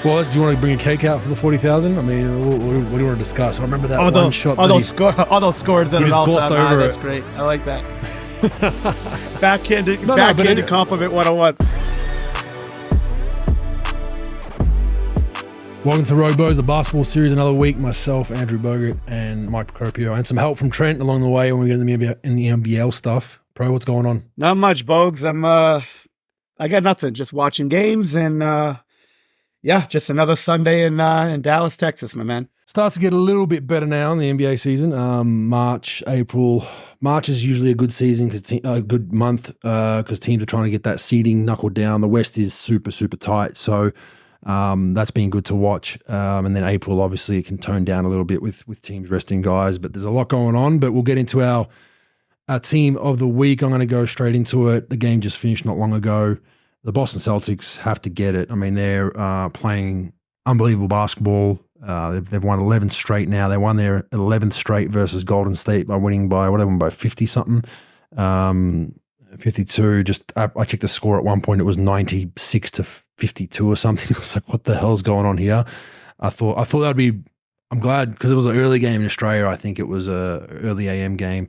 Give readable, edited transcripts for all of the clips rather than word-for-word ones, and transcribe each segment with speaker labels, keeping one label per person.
Speaker 1: Well, do you want to bring a cake out for the 40,000? I mean, what do you want to discuss? I remember that one shot.
Speaker 2: All those scores that
Speaker 1: we just glossed over
Speaker 2: That's great. I like that. Backhanded compliment 101.
Speaker 1: Welcome to Robos, the basketball series. Another week. Myself, Andrew Bogut, and Mike Procopio, and some help from Trent along the way when we get in the NBL stuff. Pro, what's going on?
Speaker 2: Not much, Bogues. I got nothing. Just watching games and just another Sunday in Dallas, Texas, my man.
Speaker 1: Starts to get a little bit better now in the NBA season. March, April. March is usually a good season, a good month because teams are trying to get that seeding knuckled down. The West is super, super tight. So that's been good to watch. And then April, obviously, it can tone down a little bit with teams resting guys. But there's a lot going on. But we'll get into our team of the week. I'm going to go straight into it. The game just finished not long ago. The Boston Celtics have to get it. I mean, they're playing unbelievable basketball. They've won 11 straight now. They won their 11th straight versus Golden State by winning by 50-something, 52. I checked the score at one point. It was 96-52 or something. I was like, what the hell's going on here? I thought that'd be. I'm glad because it was an early game in Australia. I think it was a early AM game.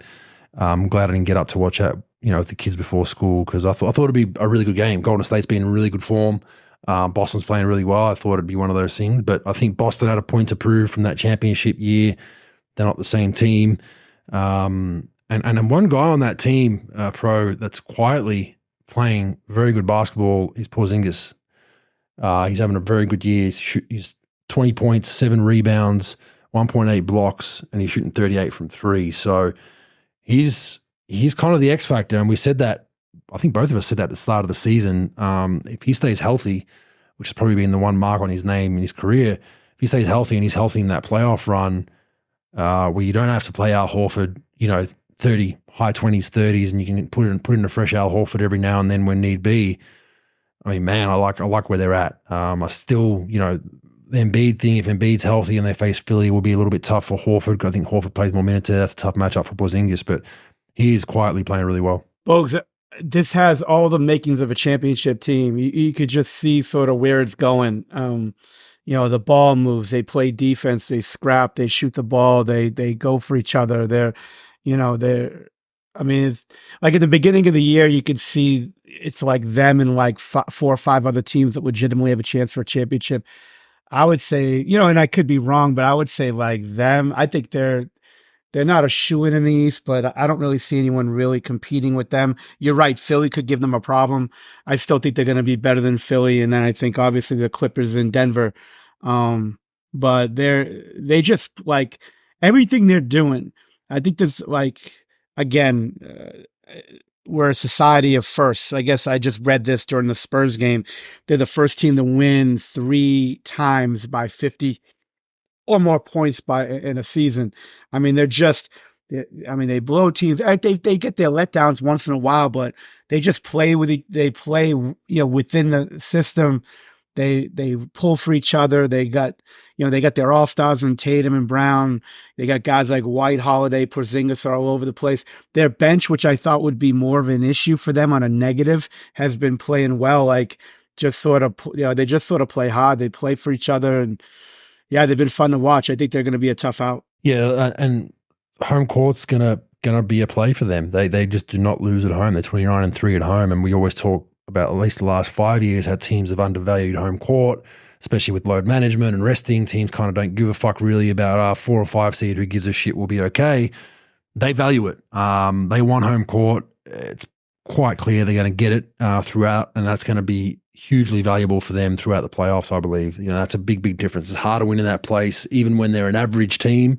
Speaker 1: I'm glad I didn't get up to watch that, with the kids before school because I thought it'd be a really good game. Golden State's been in really good form. Boston's playing really well. I thought it'd be one of those things, but I think Boston had a point to prove from that championship year. They're not the same team. And one guy on that team, Pro, that's quietly playing very good basketball is Porzingis. He's having a very good year. He's 20 points, 7 rebounds, 1.8 blocks, and he's shooting 38 from 3. So he's kind of the X factor, and we said that. I think both of us said that at the start of the season. If he stays healthy, which has probably been the one mark on his name in his career, if he stays healthy and he's healthy in that playoff run, where you don't have to play Al Horford, 30 high 20s, 30s, and you can put in a fresh Al Horford every now and then when need be. I mean, man, I like where they're at. I still, the Embiid thing, if Embiid's healthy and they face Philly, will be a little bit tough for Horford. I think Horford plays more minutes there. That's a tough matchup for Porzingis, but he is quietly playing really well.
Speaker 2: Bogues, this has all the makings of a championship team. You could just see sort of where it's going. The ball moves, they play defense, they scrap, they shoot the ball, they go for each other. It's like at the beginning of the year, you could see it's like them and like 4 or 5 other teams that legitimately have a chance for a championship. I would say, and I could be wrong, but I would say like them. I think they're not a shoo-in in the East, but I don't really see anyone really competing with them. You're right. Philly could give them a problem. I still think they're going to be better than Philly. And then I think obviously the Clippers in Denver. But they just like everything they're doing. I think this again, we're a society of firsts. I guess I just read this during the Spurs game. They're the first team to win 3 times by 50 or more points in a season. I mean, they blow teams. They get their letdowns once in a while, but they just play within the system. They pull for each other. They got their all-stars in Tatum and Brown. They got guys like White, Holiday, Porzingis are all over the place. Their bench, which I thought would be more of an issue for them on a negative, has been playing well. Like they just sort of play hard. They play for each other, and yeah, they've been fun to watch. I think they're going to be a tough out.
Speaker 1: Yeah, and home court's gonna be a play for them. They just do not lose at home. They're 29-3 at home, and we always talk about at least the last 5 years how teams have undervalued home court, especially with load management and resting. Teams kind of don't give a fuck really about our 4 or 5 seed who gives a shit will be okay. They value it. They want home court. It's quite clear they're going to get it throughout, and that's going to be hugely valuable for them throughout the playoffs, I believe. That's a big, big difference. It's hard to win in that place, even when they're an average team.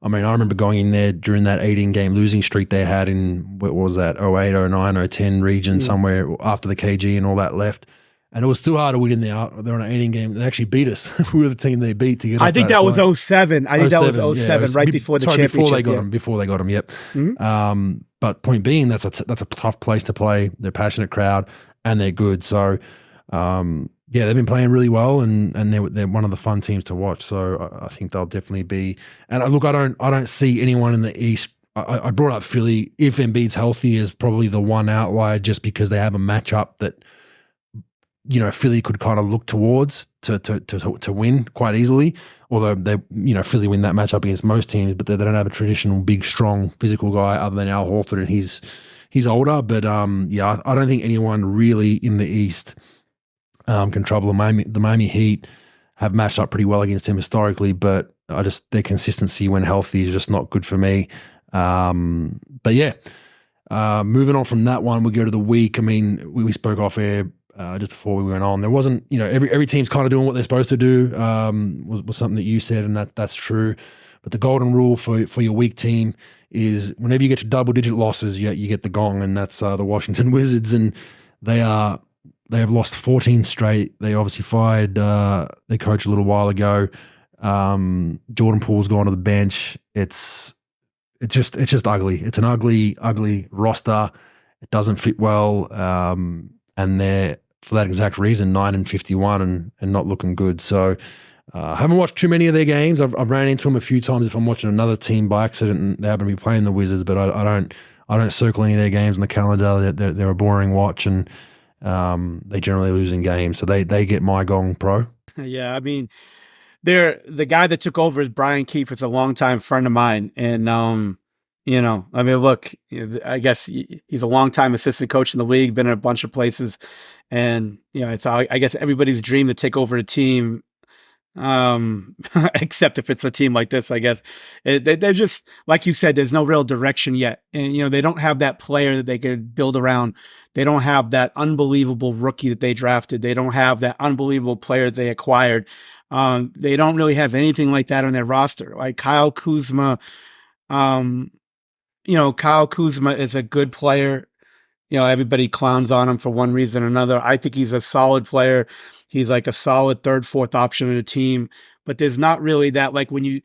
Speaker 1: I mean, I remember going in there during that 18-game losing streak they had in, what was that, 08, 09, 010 region somewhere after the KG and all that left. And it was still hard to win in there. They're on an 18-game. They actually beat us. We were the team they beat to get off
Speaker 2: I think that was 07. I think that was 07, yeah, right before the championship.
Speaker 1: Before they got them, yep. Mm-hmm. But point being, that's a tough place to play. They're a passionate crowd, and they're good. So, yeah, they've been playing really well, and they're one of the fun teams to watch. So I think they'll definitely be. And look, I don't see anyone in the East. I brought up Philly. If Embiid's healthy, is probably the one outlier, just because they have a matchup that Philly could kind of look towards to win quite easily. Although Philly win that matchup against most teams, but they don't have a traditional big, strong, physical guy other than Al Horford, and he's older. But I don't think anyone really in the East can trouble the Miami Heat. Have matched up pretty well against him historically, but their consistency when healthy is just not good for me. But yeah, moving on from that one, we go to the week. I mean, we spoke off air just before we went on. There wasn't, every team's kind of doing what they're supposed to do. Was something that you said, and that's true. But the golden rule for your weak team is whenever you get to double-digit losses, you get the gong, and that's the Washington Wizards, and they have lost 14 straight. They obviously fired their coach a little while ago. Jordan Poole's gone to the bench. It's just ugly. It's an ugly roster. It doesn't fit well, and they're, for that exact reason, 9-51 and not looking good. So I haven't watched too many of their games. I've ran into them a few times if I'm watching another team by accident and they happen to be playing the Wizards, but I don't circle any of their games on the calendar. They're a boring watch, and they generally lose in games. So they get my gong, pro.
Speaker 2: Yeah, I mean, the guy that took over is Brian Keefe. It's a longtime friend of mine, and I mean, look, I guess he's a longtime assistant coach in the league, been in a bunch of places, and it's I guess everybody's dream to take over a team, except if it's a team like this. I guess they're just, like you said, there's no real direction yet, and they don't have that player that they could build around. They don't have that unbelievable rookie that they drafted. They don't have that unbelievable player that they acquired. They don't really have anything like that on their roster. Like Kyle Kuzma, Kyle Kuzma is a good player. Everybody clowns on him for one reason or another. I think he's a solid player. He's like a solid third, fourth option in a team, but there's not really that, like when you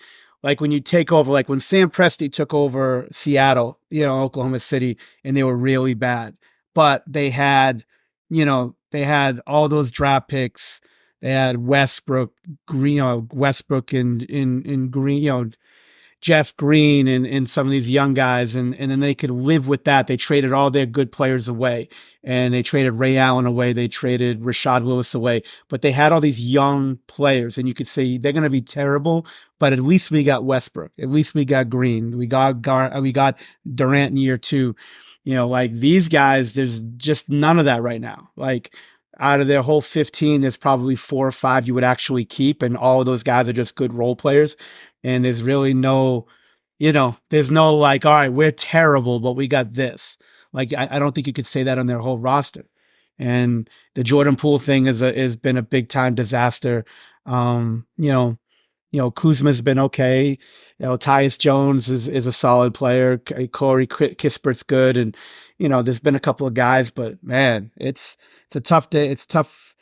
Speaker 2: take over, like when Sam Presti took over Seattle, Oklahoma City, and they were really bad, but they had all those draft picks. They had Westbrook, and Green, Jeff Green and some of these young guys, and then they could live with that. They traded all their good players away, and they traded Ray Allen away. They traded Rashad Lewis away, but they had all these young players, and you could say they're going to be terrible, but at least we got Westbrook. At least we got Green. We got Durant in year 2. Like these guys, there's just none of that right now. Like out of their whole 15, there's probably 4 or 5 you would actually keep, and all of those guys are just good role players. And there's really no, there's no like, all right, we're terrible, but we got this. Like, I don't think you could say that on their whole roster. And the Jordan Poole thing has been a big time disaster. Kuzma's been okay. Tyus Jones is a solid player. Corey Kispert's good. And, there's been a couple of guys, but man, it's a tough day. It's tough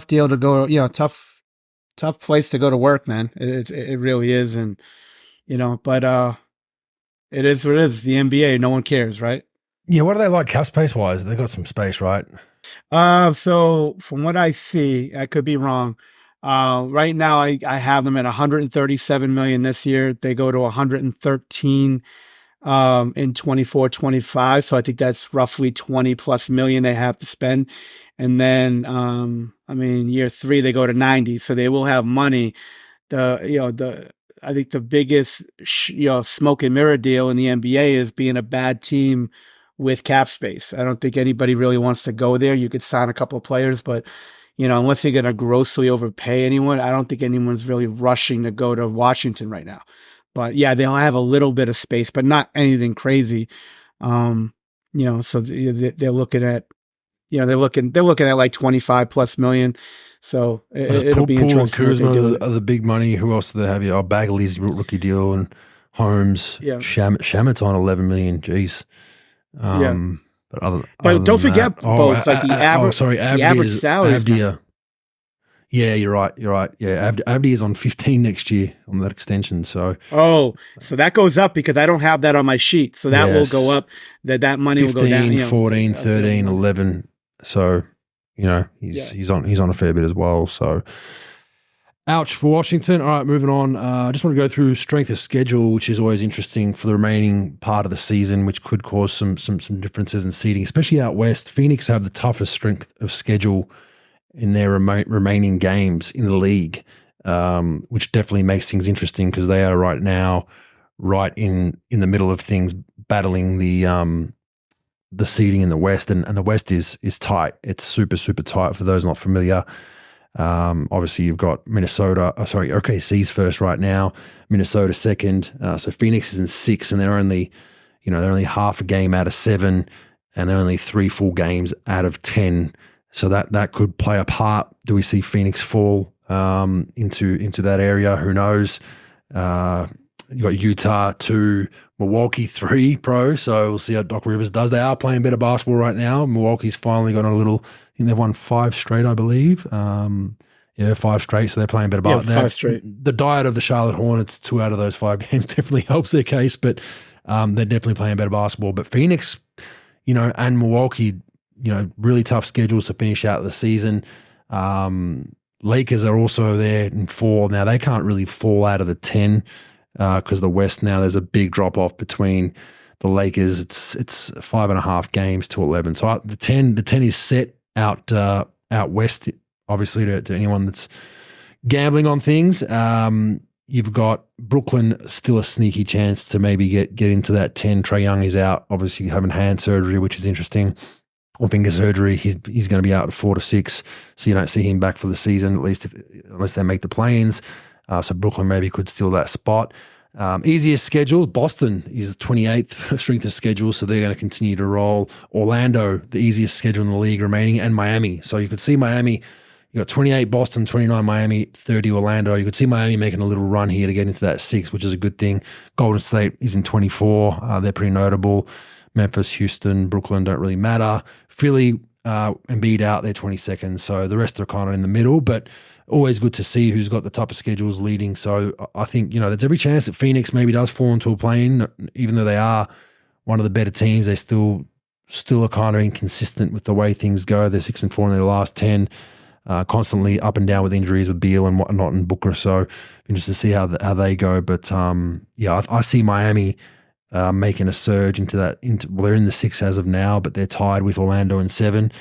Speaker 2: deal to go, tough place to go to work, man. It really is. And, but it is what it is. The NBA, no one cares, right?
Speaker 1: Yeah. What do they like cap space wise? They got some space, right?
Speaker 2: So from what I see, I could be wrong. Right now I have them at 137 million this year. They go to 113 in 24-25. So I think that's roughly 20 plus million they have to spend. And then, year 3, they go to 90. So they will have money. I think the biggest, smoke and mirror deal in the NBA is being a bad team with cap space. I don't think anybody really wants to go there. You could sign a couple of players, but unless you're going to grossly overpay anyone, I don't think anyone's really rushing to go to Washington right now. But yeah, they'll have a little bit of space, but not anything crazy. So they're looking at, they're looking at like 25 plus million. So it'll be interesting.
Speaker 1: Kuzma are the big money. Who else do they have? Bagley's rookie deal, and Holmes. Yeah. Shamit's on 11 million. Jeez.
Speaker 2: But don't forget, Bogues, like the average salary.
Speaker 1: Yeah, you're right. Yeah, Abdi is on 15 next year on that extension. So
Speaker 2: so that goes up because I don't have that on my sheet. So that will go up. That money 15, will go down.
Speaker 1: 14, 13, 11. So he's on a fair bit as well. So ouch for Washington. All right, moving on. I just want to go through strength of schedule, which is always interesting for the remaining part of the season, which could cause some differences in seeding, especially out west. Phoenix have the toughest strength of schedule remaining games in the league, which definitely makes things interesting because they are right now right in the middle of things, battling the seeding in the West, and the West is tight. It's super, super tight for those not familiar. Obviously, you've got OKC's first right now, Minnesota second. So Phoenix is in 6, and they're only half a game out of 7, and they're only 3 full games out of 10. So that could play a part. Do we see Phoenix fall into that area? Who knows? You got Utah 2, Milwaukee 3 pro. So we'll see how Doc Rivers does. They are playing better basketball right now. Milwaukee's finally got a little. I think they've won 5 straight, I believe. 5 straight. So they're playing better basketball.
Speaker 2: 5 straight.
Speaker 1: The diet of the Charlotte Hornets, 2 out of those 5 games definitely helps their case. But they're definitely playing better basketball. But Phoenix, and Milwaukee, really tough schedules to finish out the season. Lakers are also there in 4. Now they can't really fall out of the 10. Because the West now, there's a big drop off between the Lakers. It's 5.5 games to 11. So the 10 is set out West. Obviously, to anyone that's gambling on things, you've got Brooklyn still a sneaky chance to maybe get into that 10. Trae Young is out, obviously having hand surgery, which is interesting. Or finger surgery. He's going to be out 4 to 6, so you don't see him back for the season, at least unless they make the play-ins. So Brooklyn maybe could steal that spot. Easiest schedule, Boston is 28th strength of schedule, so they're going to continue to roll. Orlando, the easiest schedule in the league remaining, and Miami. So you could see Miami, you got 28 Boston, 29 Miami, 30 Orlando. You could see Miami making a little run here to get into that 6, which is a good thing. Golden State is in 24. They're pretty notable. Memphis, Houston, Brooklyn don't really matter. Philly, Embiid out, they're 22nd. So the rest are kind of in the middle, but always good to see who's got the type of schedules leading. So I think, there's every chance that Phoenix maybe does fall into a play-in, even though they are one of the better teams. They still are kind of inconsistent with the way things go. They're 6-4 in their last 10, constantly up and down with injuries with Beal and whatnot and Booker. So interested to see how they go. But I see Miami making a surge into that. They're in the 6 as of now, but they're tied with Orlando in 7.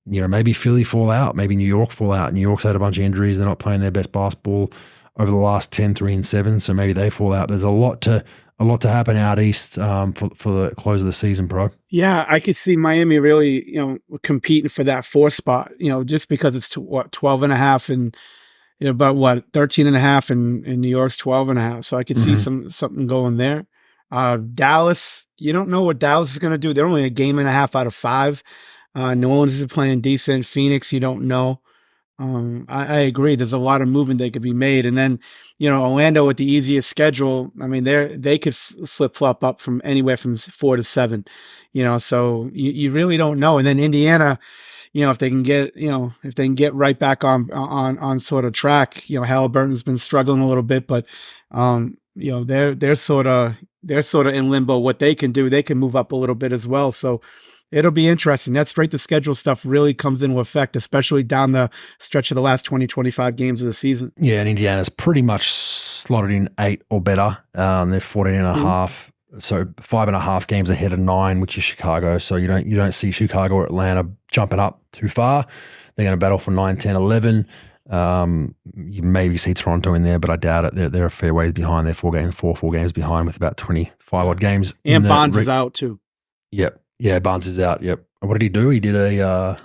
Speaker 1: Maybe Philly fall out, maybe New York fall out. New York's had a bunch of injuries. They're not playing their best basketball over the last 10, 3 and 7. So maybe they fall out. There's a lot to happen out east for the close of the season, bro.
Speaker 2: Yeah, I could see Miami really, competing for that 4 spot, just because it's 12.5 and, about 13.5 and New York's 12.5. So I could see something going there. Dallas, you don't know what Dallas is going to do. They're only a game and a half out of 5. New Orleans is playing decent. Phoenix, you don't know. I agree. There's a lot of movement that could be made. And then, Orlando with the easiest schedule, I mean, they could flip-flop up from anywhere from 4 to 7, so you really don't know. And then Indiana, if they can get right back on sort of track, Halliburton's been struggling a little bit, but, they're sort of in limbo. What they can do, they can move up a little bit as well. So it'll be interesting. That straight to schedule stuff really comes into effect, especially down the stretch of the last 20, 25 games of the season. Yeah,
Speaker 1: and Indiana's pretty much slotted in 8 or better. They're 14.5, so 5.5 games ahead of 9, which is Chicago. So you don't see Chicago or Atlanta jumping up too far. They're going to battle for 9, 10, 11. You maybe see Toronto in there, but I doubt it. They're a fair ways behind. They're 4 games behind with about 25 odd games.
Speaker 2: And Bonds is out too.
Speaker 1: Yep. Yeah, Barnes is out. Yep. What did he do? He did a.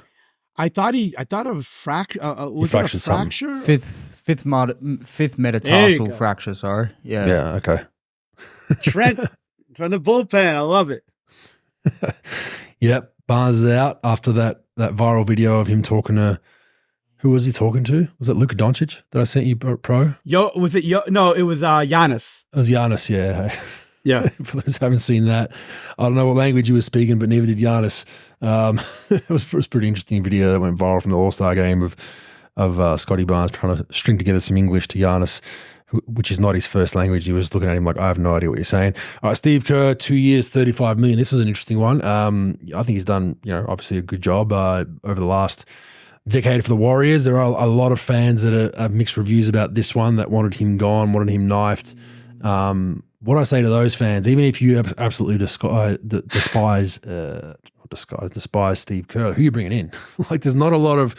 Speaker 2: I thought a fracture. Was it a fracture?
Speaker 3: Fifth metatarsal fracture. Sorry. Yeah.
Speaker 1: Yeah. Okay.
Speaker 2: Trent from the bullpen. I love it.
Speaker 1: Yep. Barnes is out after that viral video of him talking to. Who was he talking to? Was it Luka Doncic that I sent you, pro?
Speaker 2: No, it was Giannis.
Speaker 1: It was Giannis. Yeah.
Speaker 2: Yeah.
Speaker 1: For those who haven't seen that, I don't know what language he was speaking, but neither did Giannis. It was a pretty interesting video that went viral from the All-Star game of Scotty Barnes trying to string together some English to Giannis, which is not his first language. He was looking at him like, I have no idea what you're saying. All right, Steve Kerr, 2 years, $35 million. This was an interesting one. I think he's done, obviously a good job over the last decade for the Warriors. There are a lot of fans that have mixed reviews about this one that wanted him gone, wanted him knifed. What I say to those fans, even if you absolutely despise Steve Kerr, who are you bringing in? Like, there's not a lot of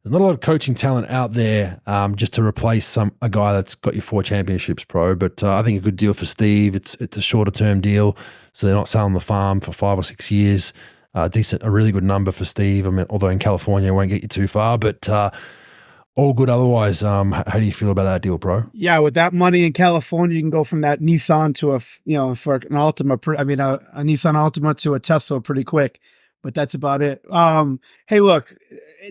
Speaker 1: there's not a lot of coaching talent out there just to replace a guy that's got you 4 championships, pro. But I think a good deal for Steve. It's a shorter term deal, so they're not selling the farm for 5 or 6 years. A really good number for Steve. I mean, although in California it won't get you too far, but all good otherwise. How do you feel about that deal, pro?
Speaker 2: Yeah, with that money in California, you can go from that Nissan to for an Altima. A Nissan Altima to a Tesla pretty quick. But that's about it. Hey, look,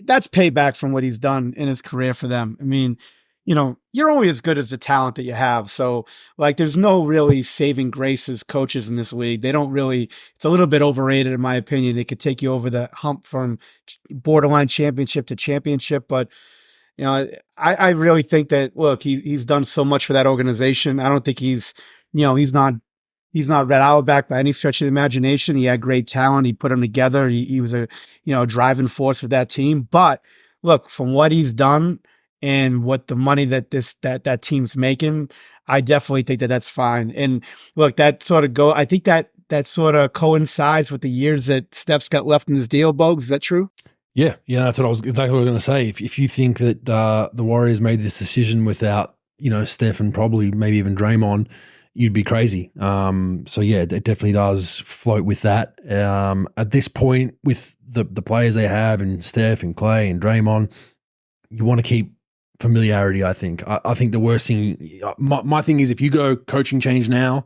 Speaker 2: that's payback from what he's done in his career for them. I mean, you're only as good as the talent that you have. So, like, there's no really saving grace as coaches in this league. They don't really, it's a little bit overrated, in my opinion. They could take you over the hump from borderline championship to championship. But, I really think that, look, he's done so much for that organization. I don't think he's not Red Auerbach by any stretch of the imagination. He had great talent. He put them together. He was a driving force for that team. But look, from what he's done and what the money that team's making, I definitely think that that's fine. And look, I think that sort of coincides with the years that Steph's got left in his deal. Bogues, is that true?
Speaker 1: Yeah, that's exactly what I was going to say. If you think that the Warriors made this decision without Steph and probably maybe even Draymond, you'd be crazy. So yeah, it definitely does float with that. At this point, with the players they have, and Steph and Clay and Draymond, you want to keep familiarity. I think. I think the worst thing. My thing is, if you go coaching change now,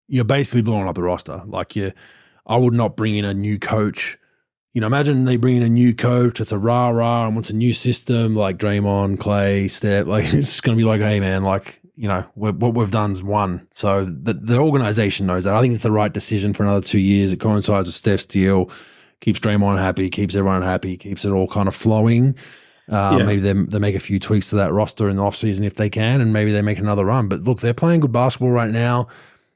Speaker 1: you're basically blowing up the roster. Like I would not bring in a new coach. Imagine they bring in a new coach. It's a rah-rah and wants a new system, like Draymond, Clay, Steph. Like, it's just going to be like, hey man, like, what we've done's won. So the organization knows that. I think it's the right decision for another 2 years. It coincides with Steph's deal, keeps Draymond happy, keeps everyone happy, keeps it all kind of flowing. Maybe they make a few tweaks to that roster in the offseason if they can, and maybe they make another run. But look, they're playing good basketball right now.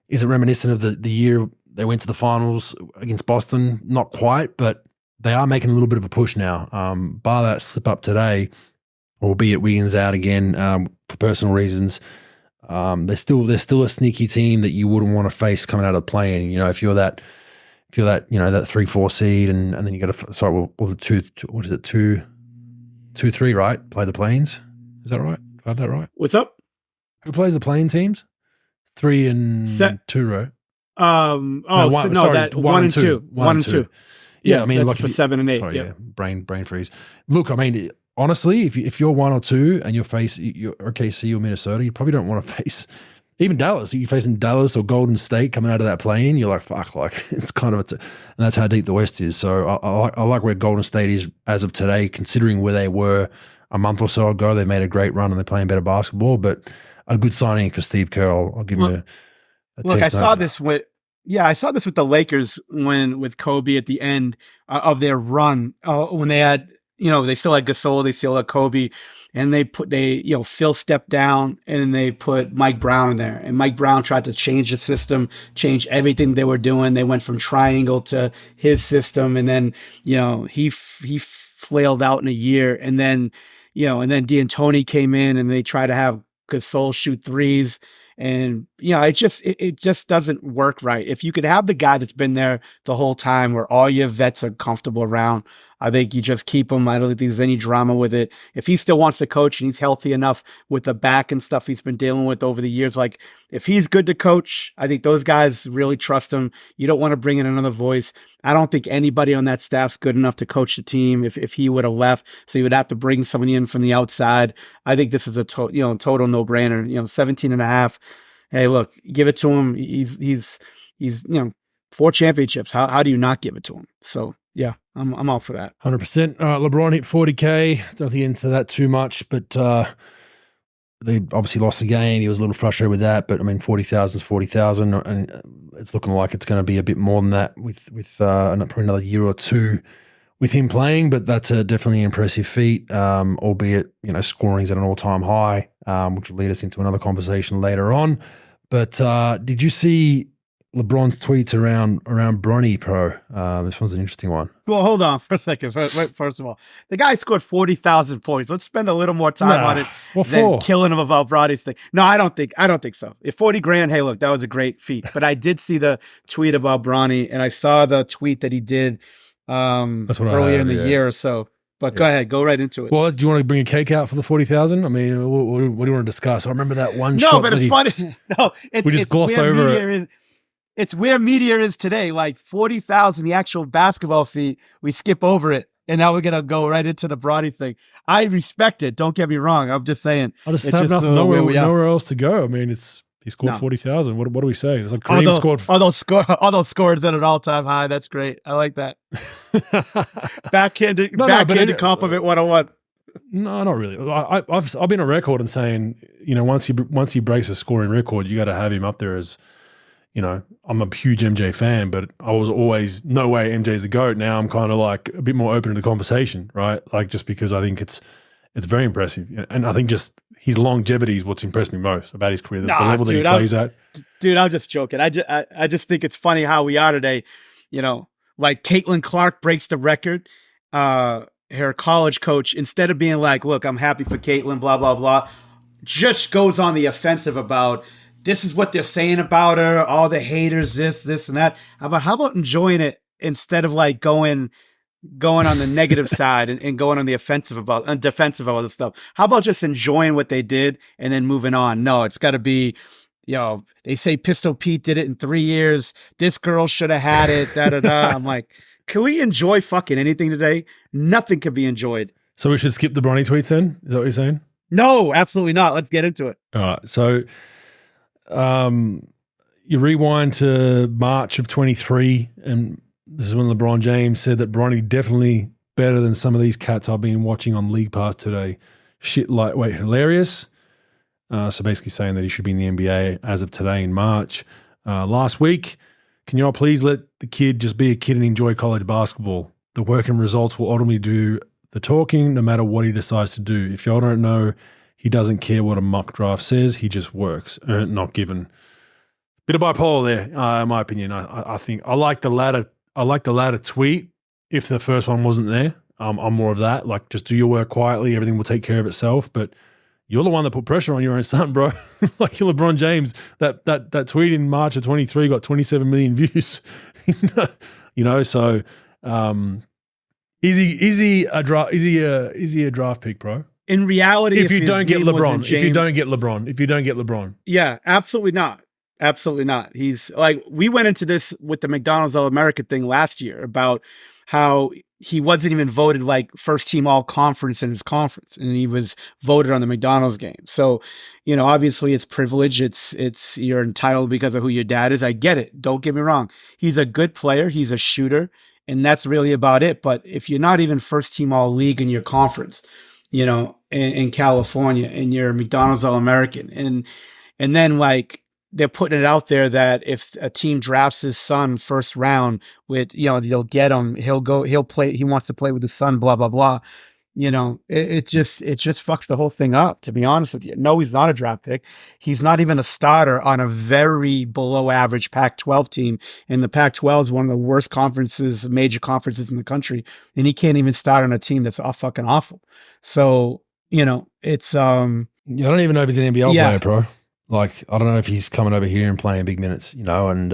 Speaker 1: Is it reminiscent of the year they went to the finals against Boston? Not quite, but they are making a little bit of a push now. Bar that slip up today, albeit Wiggins out again for personal reasons. They're still a sneaky team that you wouldn't want to face coming out of the play-in. If you're that that 3-4 seed, and then you got to the 2-3, right? Play the play-ins. Is that right? Do I have that right?
Speaker 2: What's up?
Speaker 1: Who plays the play-in teams? 3 and 2, right?
Speaker 2: One and two. 1 and 2.
Speaker 1: Yeah, I mean,
Speaker 2: that's for 7 and 8.
Speaker 1: Sorry, yeah, brain freeze. Look, I mean, honestly, if you're 1 or 2 and you're OKC or Minnesota, you probably don't want to face even Dallas. You're facing Dallas or Golden State coming out of that play-in. You're like, fuck, like it's kind of and that's how deep the West is. So I like where Golden State is as of today, considering where they were a month or so ago. They made a great run and they're playing better basketball. But a good signing for Steve Kerr. I'll give him a
Speaker 2: look. I saw this with the Lakers with Kobe at the end of their run when they had. They still had Gasol, they still had Kobe, and Phil stepped down and they put Mike Brown in there. And Mike Brown tried to change the system, change everything they were doing. They went from triangle to his system. And then, he flailed out in a year. And then, and then D'Antoni came in and they tried to have Gasol shoot threes. And, it just doesn't work right. If you could have the guy that's been there the whole time where all your vets are comfortable around, I think you just keep him. I don't think there's any drama with it. If he still wants to coach and he's healthy enough with the back and stuff he's been dealing with over the years, like if he's good to coach, I think those guys really trust him. You don't want to bring in another voice. I don't think anybody on that staff's good enough to coach the team if he would have left. So you would have to bring somebody in from the outside. I think this is a total no-brainer. 17 and a half. Hey, look, give it to him. He's 4 championships. How do you not give it to him? So yeah, I'm all for that.
Speaker 1: 100%. LeBron hit 40K. Don't think into that too much, but they obviously lost the game. He was a little frustrated with that, but I mean, 40,000 is 40,000, and it's looking like it's going to be a bit more than that with probably another year or two with him playing. But that's a definitely impressive feat, albeit scoring's at an all-time high, which will lead us into another conversation later on. But did you see LeBron's tweets around Bronny, pro? This one's an interesting one.
Speaker 2: Well, hold on for a second. First of all, the guy scored 40,000 points. Let's spend a little more time on it than killing him about Bronny's thing. No, I don't think so. If 40 grand, hey, look, that was a great feat. But I did see the tweet about Bronny, and I saw the tweet that he did earlier in the year or so. But go ahead, go right into it.
Speaker 1: Well, do you want to bring a cake out for the 40,000? I mean, what do you want to discuss? I remember that one shot.
Speaker 2: No, but it's funny. No,
Speaker 1: we just glossed over it.
Speaker 2: It's where media is today. Like 40,000, the actual basketball fee, we skip over it. And now we're going to go right into the Bronny thing. I respect it. Don't get me wrong. I'm just saying.
Speaker 1: I just have nowhere else to go. I mean, he scored 40,000. What do we say? It's like Kareem scored.
Speaker 2: All those scores at an all-time high. That's great. I like that. Backhanded compliment 101.
Speaker 1: No, not really. I've been on record and saying, once he breaks a scoring record, you got to have him up there as, I'm a huge MJ fan, but I was always, no way MJ's the GOAT. Now I'm kind of like a bit more open to the conversation, right? Like just because I think it's very impressive. And I think just his longevity is what's impressed me most about his career, the level that he plays at.
Speaker 2: Dude, I'm just joking. I just think it's funny how we are today. Like Caitlin Clark breaks the record. Her college coach, instead of being like, look, I'm happy for Caitlin, blah, blah, blah, just goes on the offensive about this is what they're saying about her, all the haters, this and that. How about enjoying it instead of like going on the negative side and going on the defensive about the stuff? How about just enjoying what they did and then moving on? No, it's got to be, they say Pistol Pete did it in 3 years. This girl should have had it, da-da-da. I'm like, can we enjoy fucking anything today? Nothing can be enjoyed.
Speaker 1: So we should skip the Bronny tweets then? Is that what you're saying?
Speaker 2: No, absolutely not. Let's get into it.
Speaker 1: All right. So you rewind to March of 23, and this is when LeBron James said that Bronny definitely better than some of these cats I've been watching on League Pass today. Shit, lightweight, hilarious. So basically saying that he should be in the NBA as of today in March. Last week, can you all please let the kid just be a kid and enjoy college basketball? The work and results will ultimately do the talking no matter what he decides to do. If y'all don't know, he doesn't care what a mock draft says. He just works, earned, not given. Bit of bipolar there, in my opinion. I think I like the latter. I like the latter tweet. If the first one wasn't there, I'm more of that. Like, just do your work quietly. Everything will take care of itself. But you're the one that put pressure on your own son, bro. Like you're LeBron James. That tweet in March of 23 got 27 million views. So is he a draft pick, bro?
Speaker 2: In reality,
Speaker 1: if you don't get LeBron.
Speaker 2: Yeah, absolutely not. Absolutely not. He's like, we went into this with the McDonald's All-America thing last year about how he wasn't even voted like first team all conference in his conference, and he was voted on the McDonald's game. So, obviously it's privilege. It's you're entitled because of who your dad is. I get it. Don't get me wrong. He's a good player. He's a shooter, and that's really about it. But if you're not even first team all league in your conference, in California, and you're McDonald's All-American, and then like, they're putting it out there that if a team drafts his son first round with, they'll get him, he'll play, he wants to play with his son, blah, blah, blah. It just fucks the whole thing up, to be honest with you. No, he's not a draft pick. He's not even a starter on a very below average Pac-12 team. And the Pac-12 is one of the worst major conferences in the country. And he can't even start on a team that's all fucking awful. So, it's,
Speaker 1: I don't even know if he's an NBL player, bro. Like, I don't know if he's coming over here and playing big minutes, and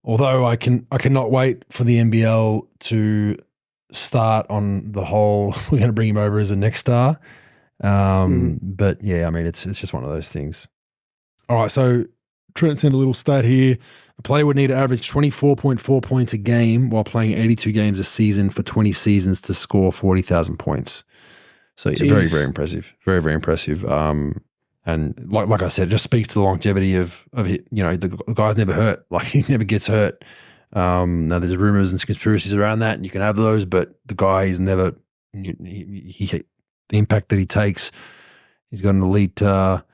Speaker 1: although I cannot wait for the NBL to start on the whole, we're going to bring him over as a next star. But yeah, I mean, it's just one of those things. All right, so Trent sent a little stat here. A player would need to average 24.4 points a game while playing 82 games a season for 20 seasons to score 40,000 points. So yeah, very, very impressive. Very, very impressive. And like I said, it just speaks to the longevity of it. The guy's never hurt. Like, he never gets hurt. Now there's rumors and conspiracies around that, and you can have those, but the guy is never, the impact that he takes, he's got an elite kind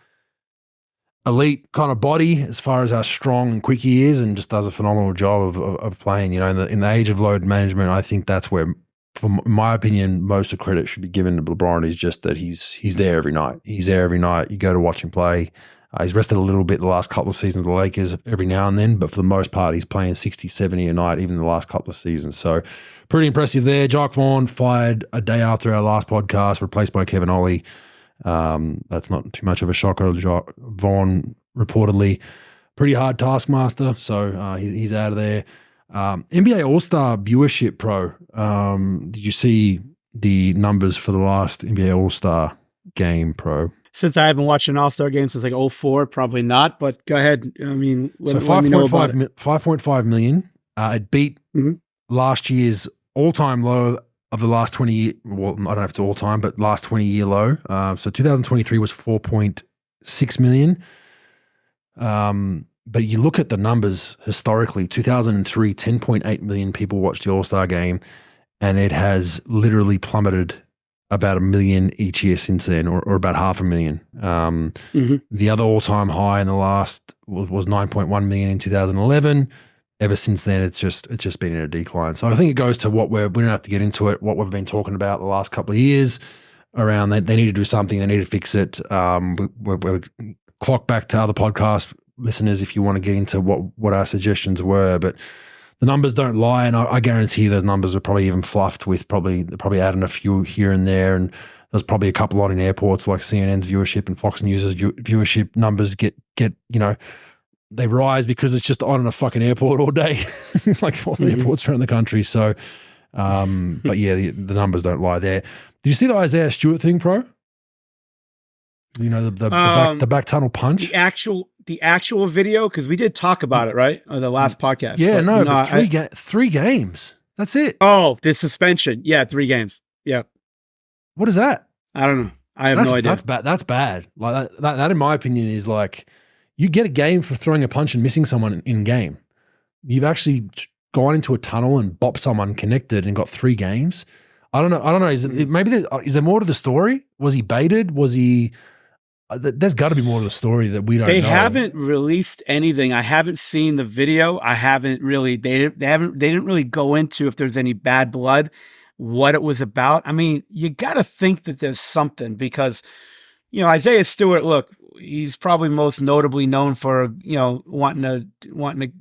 Speaker 1: of body as far as how strong and quick he is, and just does a phenomenal job of playing. In the age of load management, I think that's where, from my opinion, most of credit should be given to LeBron. Is just that he's there every night. He's there every night. You go to watch him play. He's rested a little bit the last couple of seasons of the Lakers every now and then, but for the most part, he's playing 60, 70 a night, even the last couple of seasons. So pretty impressive there. Jacque Vaughn fired a day after our last podcast, replaced by Kevin Ollie. That's not too much of a shocker. Jacque Vaughn reportedly pretty hard taskmaster, so he's out of there. NBA All-Star viewership, Pro. Did you see the numbers for the last NBA All-Star game, Pro.
Speaker 2: Since I haven't watched an All-Star game since like 2004, probably not, but go ahead. I mean,
Speaker 1: So
Speaker 2: let me know about it.
Speaker 1: 5.5 million. It beat last year's all-time low of the last 20 year. Well, I don't know if it's all time, but last 20-year low. So 2023 was 4.6 million. But you look at the numbers historically, 2003, 10.8 million people watched the All-Star game, and it has literally plummeted about 1 million each year since then, or about 500,000. The other all-time high in the last was 9.1 million in 2011. Ever since then, it's just been in a decline. So I think it goes to we don't have to get into it, what we've been talking about the last couple of years around they need to do something, they need to fix it. We're clock back to other podcast listeners if you want to get into what our suggestions were, but the numbers don't lie, and I guarantee those numbers are probably even fluffed with probably adding a few here and there, and there's probably a couple on in airports like CNN's viewership and Fox News' viewership numbers get they rise because it's just on in a fucking airport all day, like all the airports around the country. So, but yeah, the numbers don't lie there. Did you see the Isiah Stewart thing, Pro? You know, the back tunnel punch?
Speaker 2: The actual video, because we did talk about it, right? On the last podcast.
Speaker 1: Yeah, but three games. That's it.
Speaker 2: Oh, the suspension. Yeah, 3 games. Yeah.
Speaker 1: What is that?
Speaker 2: I don't know. I have no idea.
Speaker 1: That's bad. That's bad. Like that in my opinion, is like, you get a game for throwing a punch and missing someone in game. You've actually gone into a tunnel and bopped someone connected and got 3 games. I don't know. Is there more to the story? Was he baited? Was he? There's got to be more to the story that we don't know.
Speaker 2: They haven't released anything. I haven't seen the video. I haven't really. They didn't really go into if there's any bad blood, what it was about. I mean, you got to think that there's something, because, you know, Isiah Stewart, look, he's probably most notably known for, you know, wanting to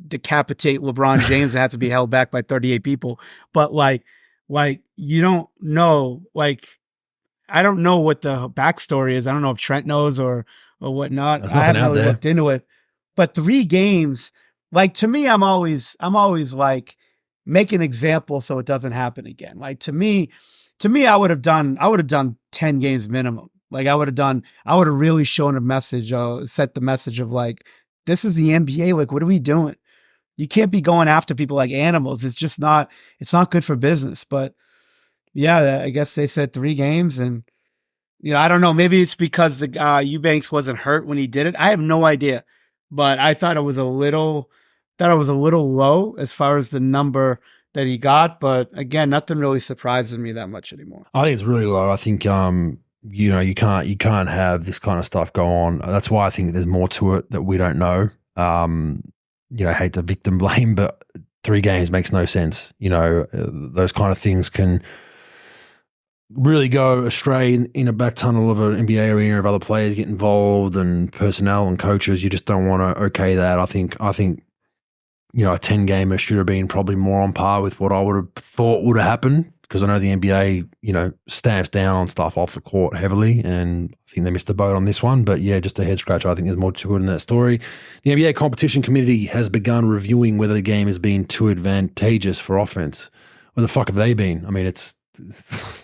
Speaker 2: decapitate LeBron James and have to be held back by 38 people. But like you don't know, like, I don't know what the backstory is. I don't know if Trent knows or whatnot. I haven't really looked into it. But 3 games, like, to me, I'm always like, make an example so it doesn't happen again. Like, to me, I would have done 10 games minimum. Like, I would have really shown a message, set the message of like, this is the NBA. Like, what are we doing? You can't be going after people like animals. It's not good for business. But yeah, I guess they said 3 games, and, you know, I don't know. Maybe it's because the Eubanks wasn't hurt when he did it. I have no idea, but I thought it was a little low as far as the number that he got. But again, nothing really surprises me that much anymore.
Speaker 1: I think it's really low. I think you know, you can't have this kind of stuff go on. That's why I think there's more to it that we don't know. You know, I hate to victim blame, but 3 games makes no sense. You know, those kind of things can really go astray in a back tunnel of an NBA arena, if other players get involved and personnel and coaches. You just don't want to okay that. I think you know, a 10-gamer should have been probably more on par with what I would have thought would have happened, because I know the NBA, you know, stamps down on stuff off the court heavily, and I think they missed the boat on this one. But yeah, just a head scratcher. I think there's more to it in that story. The NBA competition committee has begun reviewing whether the game has been too advantageous for offense. Where the fuck have they been? I mean, it's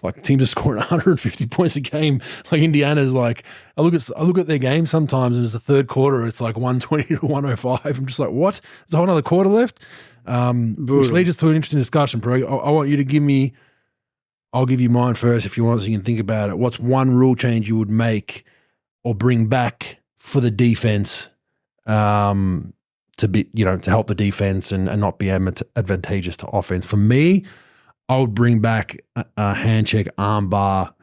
Speaker 1: like teams are scoring 150 points a game. Like Indiana's like, I look at their game sometimes, and it's the third quarter, it's like 120 to 105. I'm just like, what? There's a whole other quarter left. Which leads us to an interesting discussion, bro. I want you to give me, I'll give you mine first if you want, so you can think about it. What's one rule change you would make or bring back for the defense to be, you know, to help the defense and not be advantageous to offense? For me, I would bring back a hand check arm bar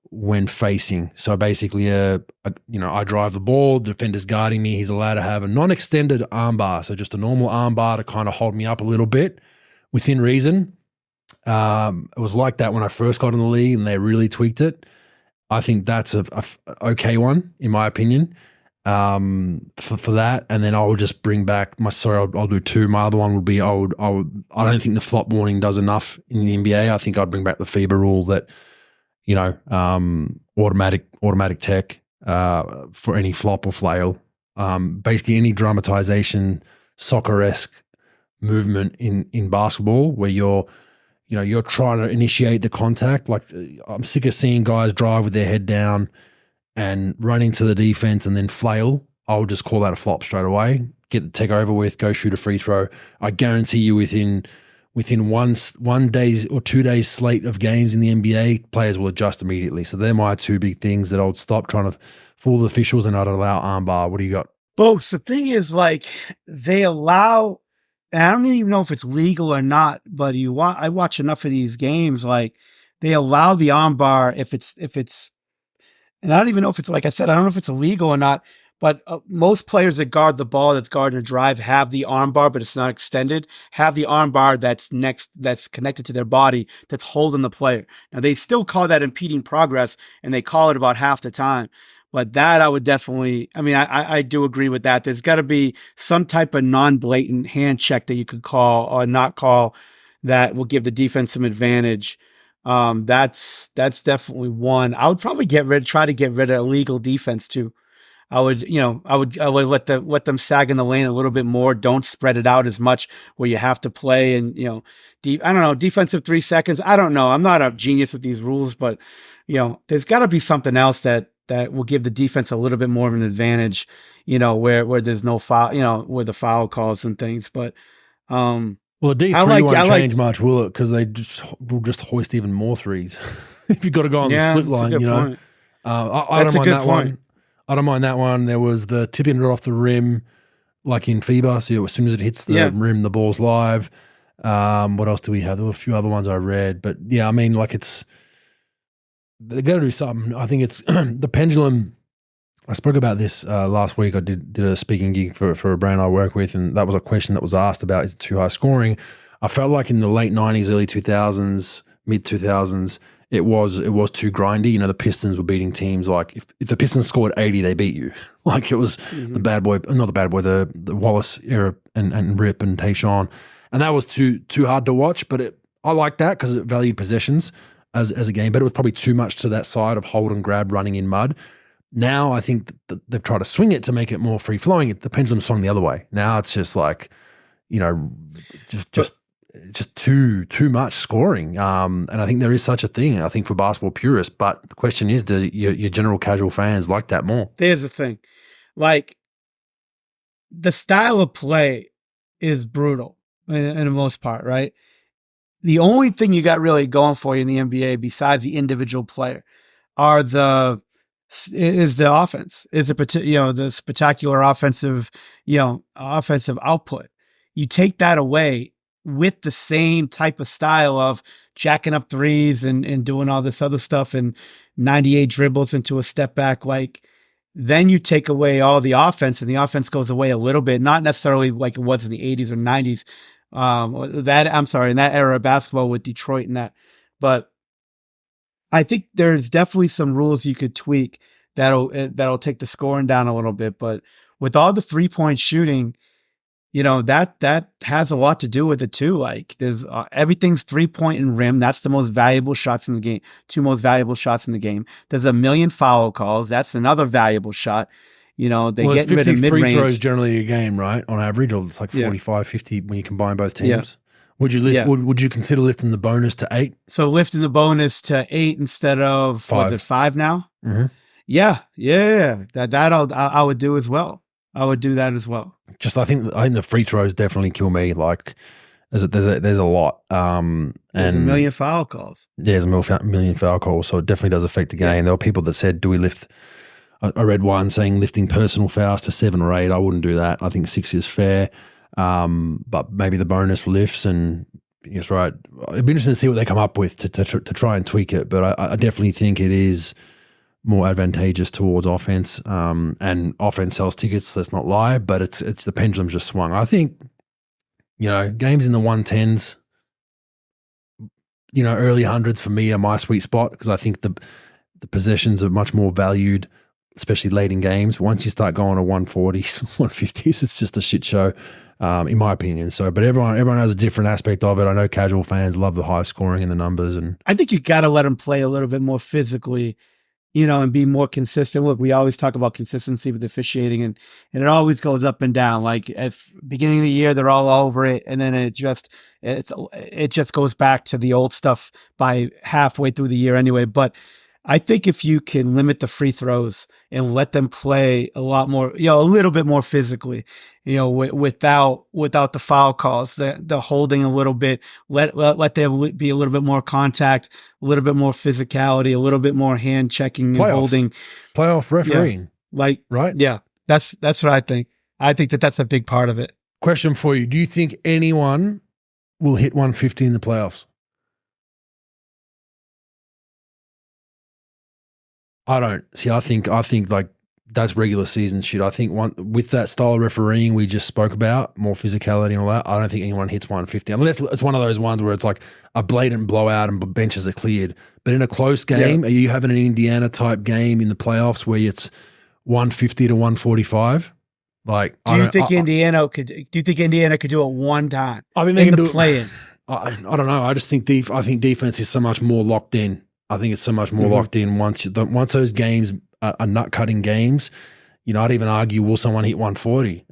Speaker 1: when facing. So basically, you know, I drive the ball, the defender's guarding me. He's allowed to have a non-extended arm bar, so just a normal arm bar to kind of hold me up a little bit within reason. It was like that when I first got in the league, and they really tweaked it. I think that's a okay one, in my opinion, for that. And then I will just bring back I'll do 2. My other one would be I don't think the flop warning does enough in the NBA. I think I'd bring back the FIBA rule that, you know, automatic tech for any flop or flail. Basically any dramatization, soccer-esque movement in basketball where you're you're trying to initiate the contact. Like, I'm sick of seeing guys drive with their head down and run into the defense and then flail. I'll just call that a flop straight away. Get the tech over with, go shoot a free throw. I guarantee you within 1 day or 2 days slate of games in the NBA, players will adjust immediately. So they're my two big things that I would stop trying to fool the officials and not allow armbar. What do you got?
Speaker 2: Bogues, the thing is, like, they allow, and I don't even know if it's legal or not, but I watch enough of these games, like, they allow the armbar if it's, and I don't even know if it's, like I said, I don't know if it's illegal or not, but most players that guard the ball, that's guarding a drive, have the armbar, but it's not extended, have the armbar that's connected to their body, that's holding the player. Now, they still call that impeding progress, and they call it about half the time. But that I would definitely, I do agree with that. There's got to be some type of non-blatant hand check that you could call or not call that will give the defense some advantage. That's definitely one. I would probably try to get rid of illegal defense too. I would let them sag in the lane a little bit more. Don't spread it out as much where you have to play and, I don't know, defensive 3 seconds. I don't know. I'm not a genius with these rules, but there's got to be something else that will give the defense a little bit more of an advantage, where there's no foul, where the foul calls and things. But
Speaker 1: well, the D3 won't change much, will it? Because will just hoist even more threes if you've got to go on the split line.
Speaker 2: Point.
Speaker 1: I don't mind that one. I don't mind that one. There was the tipping it off the rim, like in FIBA. So as soon as it hits the rim, the ball's live. What else do we have? There were a few other ones I read, but yeah, they got to do something. I think it's the pendulum. I spoke about this last week. I did a speaking gig for a brand I work with, and that was a question that was asked about, is it too high scoring? I felt like in the late 90s, early 2000s, mid 2000s, it was too grindy. The Pistons were beating teams like if the Pistons scored 80, they beat you. Like it was the bad boy, not the bad boy, the Wallace era and Rip and Tayshaun, and that was too hard to watch. But I liked that because it valued possessions as a game, but it was probably too much to that side of hold and grab running in mud. Now I think that they've tried to swing it to make it more free flowing. The pendulum swung the other way. Now it's just like, just too much scoring. And I think there is such a thing, I think, for basketball purists. But the question is, do your general casual fans like that more?
Speaker 2: There's the thing. Like, the style of play is brutal in the most part, right? The only thing you got really going for you in the NBA besides the individual player is the offense, is the spectacular offensive output. You take that away with the same type of style of jacking up threes and doing all this other stuff and 98 dribbles into a step back, like, then you take away all the offense and the offense goes away a little bit, not necessarily like it was in the 80s or 90s. In that era of basketball with Detroit and that. But I think there's definitely some rules you could tweak that'll take the scoring down a little bit. But with all the 3-point shooting, that has a lot to do with it too. Like, there's everything's 3-point and rim. That's the most valuable shots in the game. 2 most valuable shots in the game. There's a million foul calls. That's another valuable shot. They get rid of mid-range.
Speaker 1: Free throws generally a game, right? On average, or it's like 45, 50 when you combine both teams. Yeah. Would you would you consider lifting the bonus to 8? So
Speaker 2: lifting the bonus to 8 instead of 5. Was it 5 now?
Speaker 1: Mm-hmm.
Speaker 2: Yeah. That I would do as well. I would do that as well.
Speaker 1: Just I think the free throws definitely kill me. Like there's a lot.
Speaker 2: There's a million foul calls.
Speaker 1: Yeah, there's a million foul calls, so it definitely does affect the game. Yeah. There were people that said, "Do we lift?" I read one saying lifting personal fouls to 7 or 8. I wouldn't do that. I think 6 is fair. But maybe the bonus lifts, and yes, right. It'd be interesting to see what they come up with to try and tweak it. But I definitely think it is more advantageous towards offense. And offense sells tickets. Let's not lie. But it's the pendulum's just swung. I think games in the 110s, early hundreds for me are my sweet spot, because I think the possessions are much more valued, especially late in games. Once you start going to 140s, 150s, it's just a shit show, in my opinion. So, but everyone has a different aspect of it. I know casual fans love the high scoring and the numbers, and
Speaker 2: I think you got to let them play a little bit more physically and be more consistent. Look, we always talk about consistency with officiating, and it always goes up and down. Like at beginning of the year, they're all over it, and then it just goes back to the old stuff by halfway through the year anyway. But I think if you can limit the free throws and let them play a lot more, a little bit more physically, without the foul calls, the holding a little bit, let there be a little bit more contact, a little bit more physicality, a little bit more hand checking and holding,
Speaker 1: playoff refereeing, right?
Speaker 2: Yeah, that's what I think. I think that's a big part of it.
Speaker 1: Question for you: do you think anyone will hit 150 in the playoffs? I don't. See, I think like that's regular season shit. I think with that style of refereeing we just spoke about, more physicality and all that, I don't think anyone hits 150. Unless it's one of those ones where it's like a blatant blowout and benches are cleared. But in a close game, are you having an Indiana type game in the playoffs where it's 150 to 145? Like,
Speaker 2: do you think Indiana could do it one time?
Speaker 1: I mean, they can do
Speaker 2: play-in.
Speaker 1: I don't know. I just think I think defense is so much more locked in. I think it's so much more locked in once those games are nut cutting games. I'd even argue, will someone hit 140?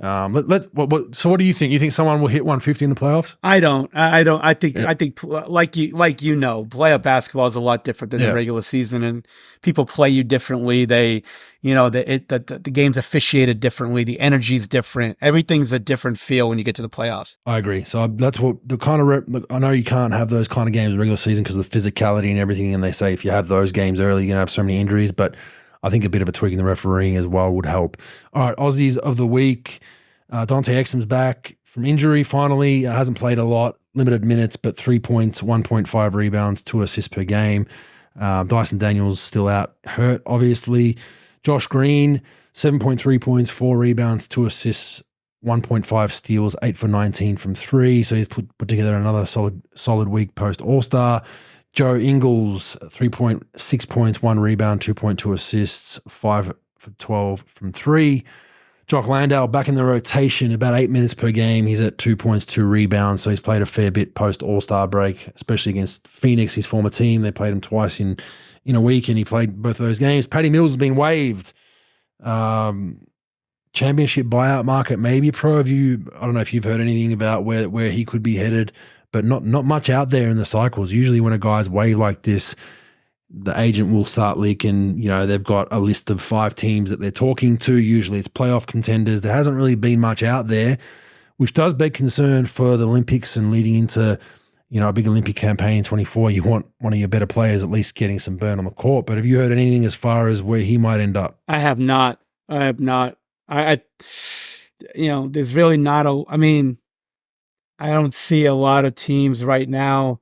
Speaker 1: So what do you think? You think someone will hit 150 in the playoffs?
Speaker 2: I don't. I think like playoff basketball is a lot different than the regular season, and people play you differently. They, the game's officiated differently. The energy's different. Everything's a different feel when you get to the playoffs. I
Speaker 1: agree. So that's what the kind of I know you can't have those kind of games in the regular season because of the physicality and everything. And they say if you have those games early, you're gonna have so many injuries, but I think a bit of a tweak in the refereeing as well would help. All right, Aussies of the week. Dante Exum's back from injury finally. Hasn't played a lot, limited minutes, but 3 points, 1.5 rebounds, 2 assists per game. Dyson Daniels still out, hurt, obviously. Josh Green, 7.3 points, 4 rebounds, 2 assists, 1.5 steals, 8 for 19 from 3. So he's put together another solid week post All-Star. Joe Ingles, 3.6 points, 1 rebound, 2.2 assists, 5 for 12 from 3. Jock Landale back in the rotation, about 8 minutes per game. He's at 2 points, 2 rebounds, so he's played a fair bit post All-Star break, especially against Phoenix, his former team. They played him twice in a week, and he played both those games. Patty Mills has been waived. Championship buyout market, maybe pro. I don't know if you've heard anything about where he could be headed, but not much out there in the cycles. Usually when a guy's waived like this, the agent will start leaking, they've got a list of 5 teams that they're talking to. Usually it's playoff contenders. There hasn't really been much out there, which does beg concern for the Olympics and leading into, a big Olympic campaign in 24. You want one of your better players at least getting some burn on the court. But have you heard anything as far as where he might end up?
Speaker 2: I have not. I there's really not I don't see a lot of teams right now.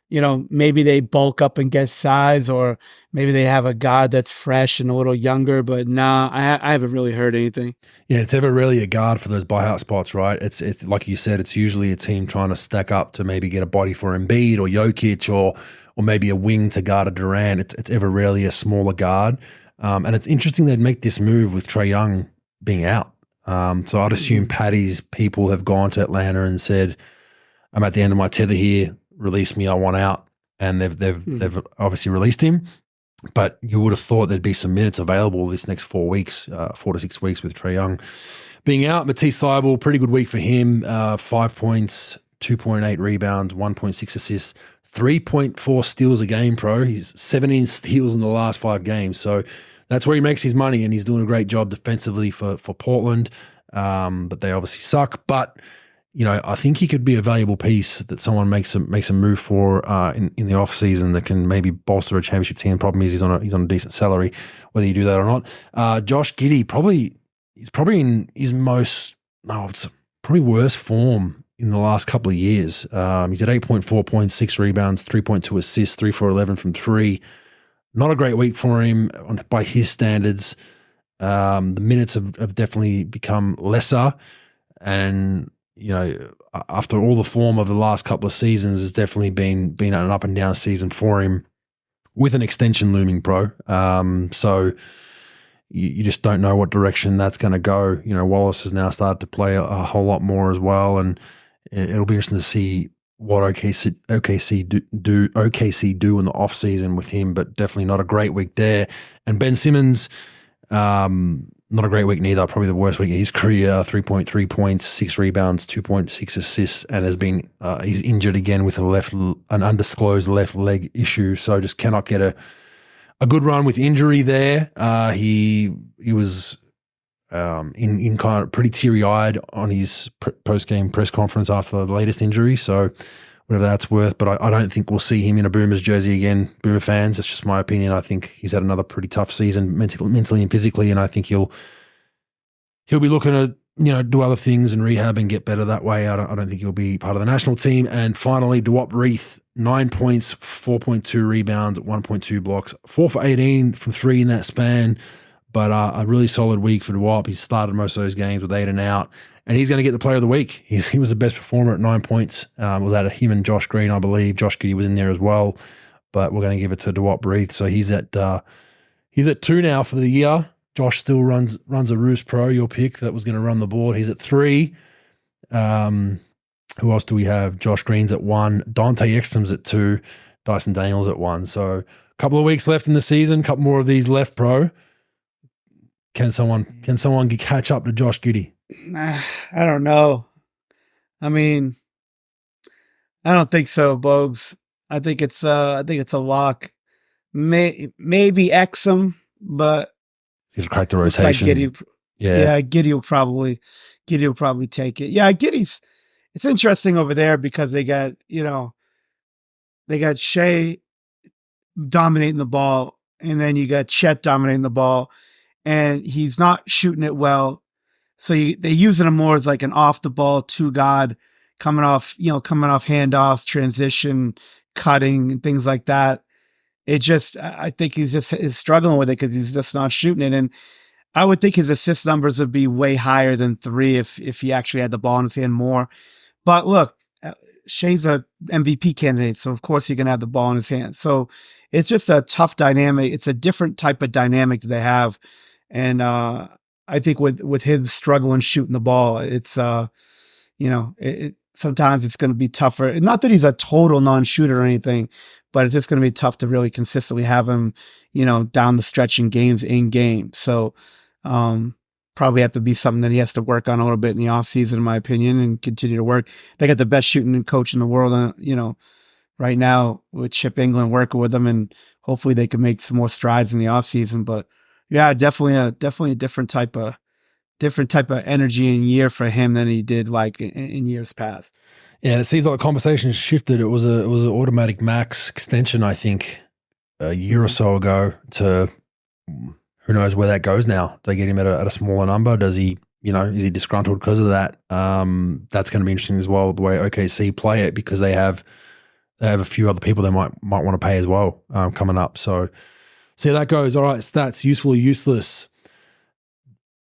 Speaker 2: Maybe they bulk up and get size, or maybe they have a guard that's fresh and a little younger, but I haven't really heard anything.
Speaker 1: Yeah, it's ever really a guard for those buyout spots, right? It's like you said, it's usually a team trying to stack up to maybe get a body for Embiid or Jokic or maybe a wing to guard a Durant. It's ever rarely a smaller guard. And it's interesting they'd make this move with Trae Young being out. So I'd assume Patty's people have gone to Atlanta and said, I'm at the end of my tether here, release me, I want out. And they've obviously released him. But you would have thought there'd be some minutes available this next 4 weeks, 4 to 6 weeks with Trae Young being out. Matisse Thybulle, pretty good week for him. 5 points, 2.8 rebounds, 1.6 assists, 3.4 steals a game, pro. He's 17 steals in the last 5 games. So that's where he makes his money, and he's doing a great job defensively for Portland. But they obviously suck. But I think he could be a valuable piece that someone makes a move for in the offseason that can maybe bolster a championship team. The problem is he's on a decent salary, whether you do that or not. Josh Giddey he's probably in his it's probably worst form in the last couple of years. He's at 8.4 points, 6 rebounds, 3.2 assists, 3 for 11 from 3. Not a great week for him by his standards. The minutes have definitely become lesser, and after all the form of the last couple of seasons, has definitely been an up and down season for him, with an extension looming, pro. So you just don't know what direction that's going to go. Wallace has now started to play a whole lot more as well, and it'll be interesting to see what OKC do in the offseason with him, but definitely not a great week there. And Ben Simmons, not a great week neither. Probably the worst week of his career. 3.3 points, 6 rebounds, 2.6 assists, and has been he's injured again with an undisclosed left leg issue. So just cannot get a good run with injury there. He was in kind of pretty teary-eyed on his post-game press conference after the latest injury. So whatever that's worth, but I don't think we'll see him in a Boomers jersey again. Boomer fans, that's just my opinion. I think he's had another pretty tough season mentally and physically, and I think he'll be looking to do other things and rehab and get better that way. I don't think he'll be part of the national team. And finally, Duop Reith, 9 points, 4.2 rebounds, 1.2 blocks, 4 for 18 from 3 in that span. But a really solid week for Duop. He started most of those games with 8 and out. And he's going to get the player of the week. He was the best performer at 9 points. It was out of him and Josh Green, I believe. Josh Giddey was in there as well. But we're going to give it to Duop Reith. So he's at 2 now for the year. Josh still runs a Roos Pro, your pick, that was going to run the board. He's at 3. Who else do we have? Josh Green's at 1. Dante Exum's at 2. Dyson Daniels at 1. So a couple of weeks left in the season. A couple more of these left, bro. Can someone catch up to Josh Giddey?
Speaker 2: I don't know. I mean, I don't think so, Bogues. I think it's a lock. Maybe Exum, but
Speaker 1: he'll crack the rotation.
Speaker 2: Like Giddey will probably take it. Yeah, it's interesting over there because they got Shea dominating the ball, and then you got Chet dominating the ball, and he's not shooting it well. So they're using him more as like an off the ball 2 guard, coming off handoffs, transition, cutting, and things like that. I think he's struggling with it because he's just not shooting it. And I would think his assist numbers would be way higher than 3 if he actually had the ball in his hand more. But look, Shea's a MVP candidate, so of course he can have the ball in his hand. So it's just a tough dynamic. It's a different type of dynamic that they have. And I think with him struggling shooting the ball, it's sometimes it's going to be tougher. Not that he's a total non-shooter or anything, but it's just going to be tough to really consistently have him, down the stretch in game. So probably have to be something that he has to work on a little bit in the offseason, in my opinion, and continue to work. They got the best shooting coach in the world, right now with Chip England working with them, and hopefully they can make some more strides in the offseason. But yeah, definitely a different type of energy and year for him than he did like in years past.
Speaker 1: Yeah, and it seems like the conversation has shifted. It was an automatic max extension, I think, a year or so ago. To who knows where that goes now? Do they get him at a smaller number? Does he, is he disgruntled because of that? That's going to be interesting as well, the way OKC play it, because they have a few other people they might want to pay as well coming up. So see how that goes. All right, stats, useful or useless.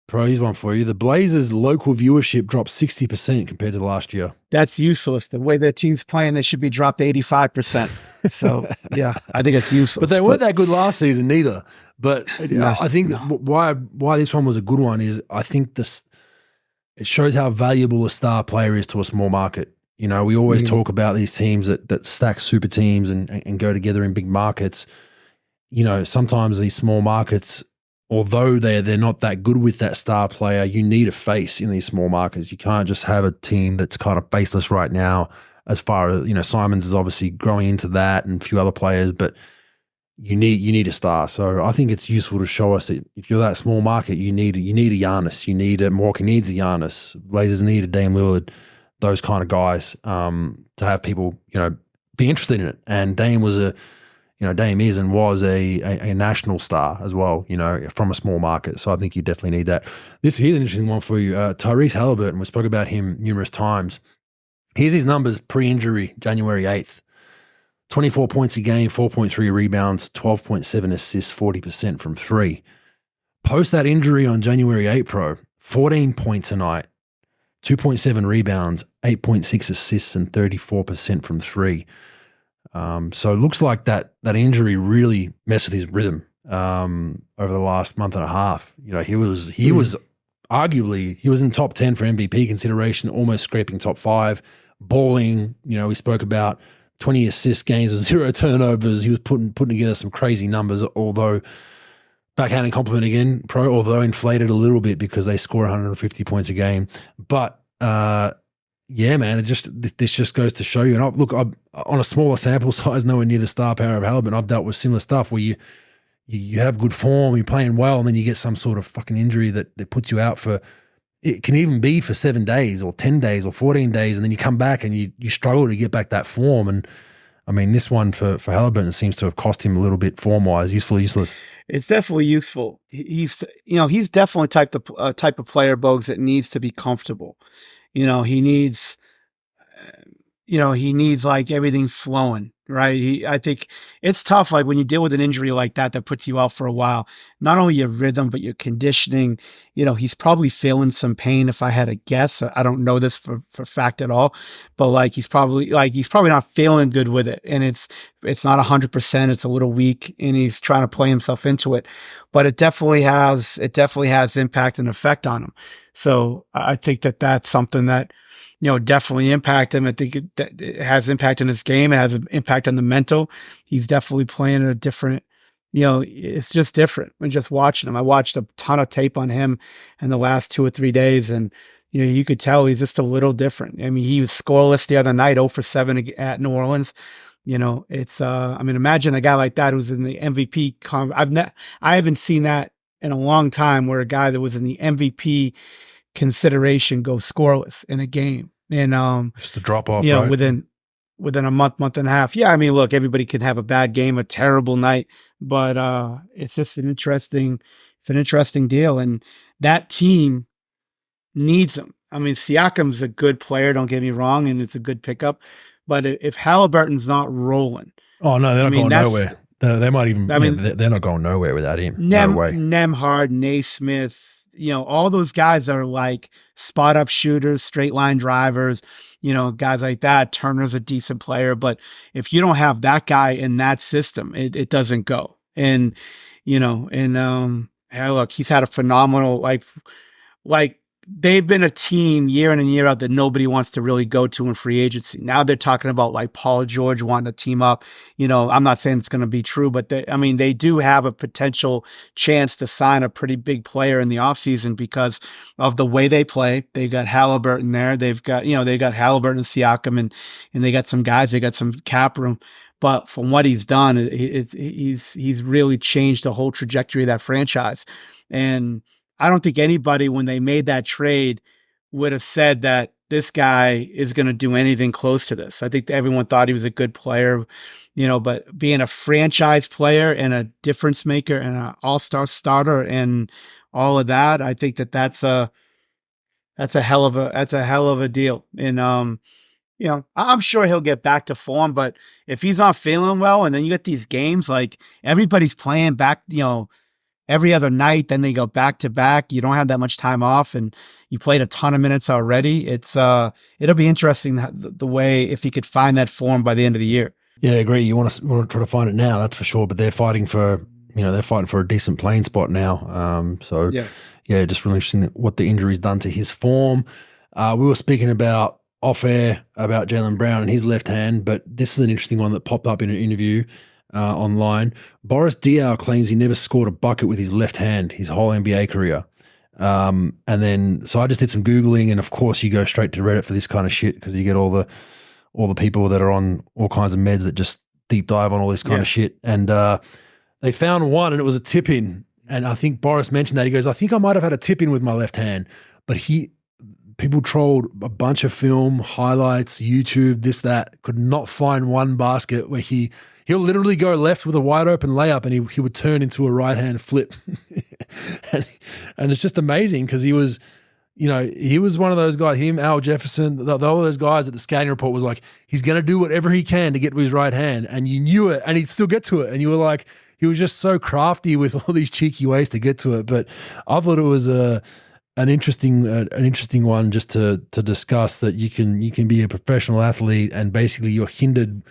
Speaker 1: Pro, here's one for you. The Blazers' local viewership dropped 60% compared to last year.
Speaker 2: That's useless. The way their team's playing, they should be dropped 85%. So, yeah, I think it's useless.
Speaker 1: But they weren't that good last season neither. But I think why this one was a good one is I think it shows how valuable a star player is to a small market. We always talk about these teams that stack super teams and go together in big markets. Sometimes these small markets, although they're not that good with that star player, you need a face in these small markets. You can't just have a team that's kind of baseless right now. As far as Simons is obviously growing into that, and a few other players, but you need a star. So I think it's useful to show us that if you're that small market, you need a Giannis, you need a Milwaukee needs a Giannis, Blazers need a Dame Lillard, those kind of guys to have people be interested in it. And Dame was Dame is and was a national star as well, from a small market. So I think you definitely need that. Here's an interesting one for you. Tyrese Halliburton, we spoke about him numerous times. Here's his numbers pre-injury, January 8th. 24 points a game, 4.3 rebounds, 12.7 assists, 40% from 3. Post that injury on January 8, Pro, 14 points a night, 2.7 rebounds, 8.6 assists, and 34% from 3. So it looks like that injury really messed with his rhythm over the last month and a half. He was arguably, he was in top 10 for MVP consideration, almost scraping top 5. balling. We spoke about 20 assist games with 0 turnovers. He was putting together some crazy numbers, although backhanded compliment again, although inflated a little bit because they score 150 points a game. But yeah, man, this just goes to show you. And look, on a smaller sample size, nowhere near the star power of Halliburton, I've dealt with similar stuff where you have good form, you're playing well, and then you get some sort of fucking injury that puts you out for, it can even be for 7 days or 10 days or 14 days, and then you come back and you struggle to get back that form. And I mean, this one for Halliburton seems to have cost him a little bit form-wise. Useful, useless?
Speaker 2: It's definitely useful. He's definitely type of player, Bogues, that needs to be comfortable. He needs like everything flowing, right? I think it's tough, like when you deal with an injury like that puts you out for a while, not only your rhythm, but your conditioning. He's probably feeling some pain if I had to guess. I don't know this for fact at all, but like he's probably not feeling good with it. And it's not 100%. It's a little weak and he's trying to play himself into it, but it definitely has impact and effect on him. So I think that's something that, definitely impact him. I think it has impact on his game. It has an impact on the mental. He's definitely playing at a different, it's just different when just watching him. I watched a ton of tape on him in the last 2 or 3 days, and you could tell he's just a little different. I mean, he was scoreless the other night, 0 for 7 at New Orleans. It's imagine a guy like that who's in the MVP. I haven't seen that in a long time, where a guy that was in the MVP consideration go scoreless in a game. And
Speaker 1: just a drop off, right?
Speaker 2: within a month and a half. Yeah, I mean, look, everybody can have a bad game, a terrible night, but it's just an interesting deal, and that team needs him. I mean, Siakam's a good player, don't get me wrong, and it's a good pickup, but if Halliburton's not rolling,
Speaker 1: oh no, they're not going nowhere. They might even. They're not going nowhere without him. No way.
Speaker 2: Nembhard, Naismith, all those guys are like spot up shooters, straight line drivers, guys like that. Turner's a decent player, but if you don't have that guy in that system, it doesn't go. And, hey, look, he's had a phenomenal, like they've been a team year in and year out that nobody wants to really go to in free agency. Now they're talking about like Paul George wanting to team up. I'm not saying it's going to be true, but they do have a potential chance to sign a pretty big player in the offseason because of the way they play. They got Halliburton there. They've got Halliburton and Siakam, and they got some guys, they got some cap room. But from what he's done, he's really changed the whole trajectory of that franchise. And I don't think anybody, when they made that trade, would have said that this guy is going to do anything close to this. I think everyone thought he was a good player, but being a franchise player and a difference maker and an all-star starter and all of that, I think that's a hell of a deal. And, I'm sure he'll get back to form, but if he's not feeling well, and then you get these games, like everybody's playing back, every other night, then they go back to back. You don't have that much time off, and you played a ton of minutes already. It'll be interesting the way, if he could find that form by the end of the year.
Speaker 1: Yeah, I agree. You want to try to find it now, that's for sure. But they're fighting for a decent playing spot now. Just really interesting what the injury's done to his form. We were speaking about off air about Jaylen Brown and his left hand, but this is an interesting one that popped up in an interview online. Boris Diaw claims he never scored a bucket with his left hand his whole NBA career. And then, so I just did some Googling, and of course you go straight to Reddit for this kind of shit because you get all the people that are on all kinds of meds that just deep dive on all this kind of shit. And they found one, and it was a tip-in. And I think Boris mentioned that. He goes, I think I might have had a tip-in with my left hand. But people trolled a bunch of film, highlights, YouTube, this, that, could not find one basket where he'll literally go left with a wide open layup, and he would turn into a right hand flip. and it's just amazing because he was one of those guys, him, Al Jefferson, all those guys at the scouting report was like, he's going to do whatever he can to get to his right hand. And you knew it, and he'd still get to it. And you were like, he was just so crafty with all these cheeky ways to get to it. But I thought it was an interesting one just to discuss, that you can be a professional athlete and basically you're hindered.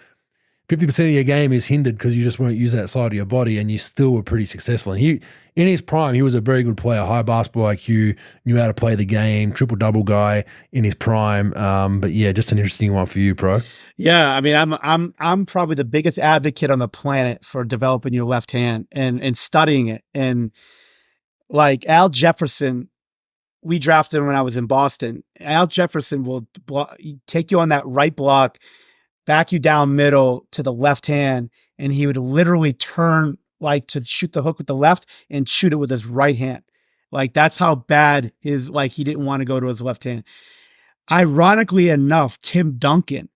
Speaker 1: 50% of your game is hindered because you just won't use that side of your body, and you still were pretty successful. And he, in his prime, he was a very good player, high basketball IQ, knew how to play the game, triple-double guy in his prime. But yeah, just an interesting one for you, Pro.
Speaker 2: Yeah, I mean, I'm probably the biggest advocate on the planet for developing your left hand and studying it. And like Al Jefferson, we drafted him when I was in Boston. Al Jefferson will take you on that right block, back you down middle to the left hand, and he would literally turn like to shoot the hook with the left and shoot it with his right hand. Like that's how bad he didn't want to go to his left hand. Ironically enough, Tim Duncan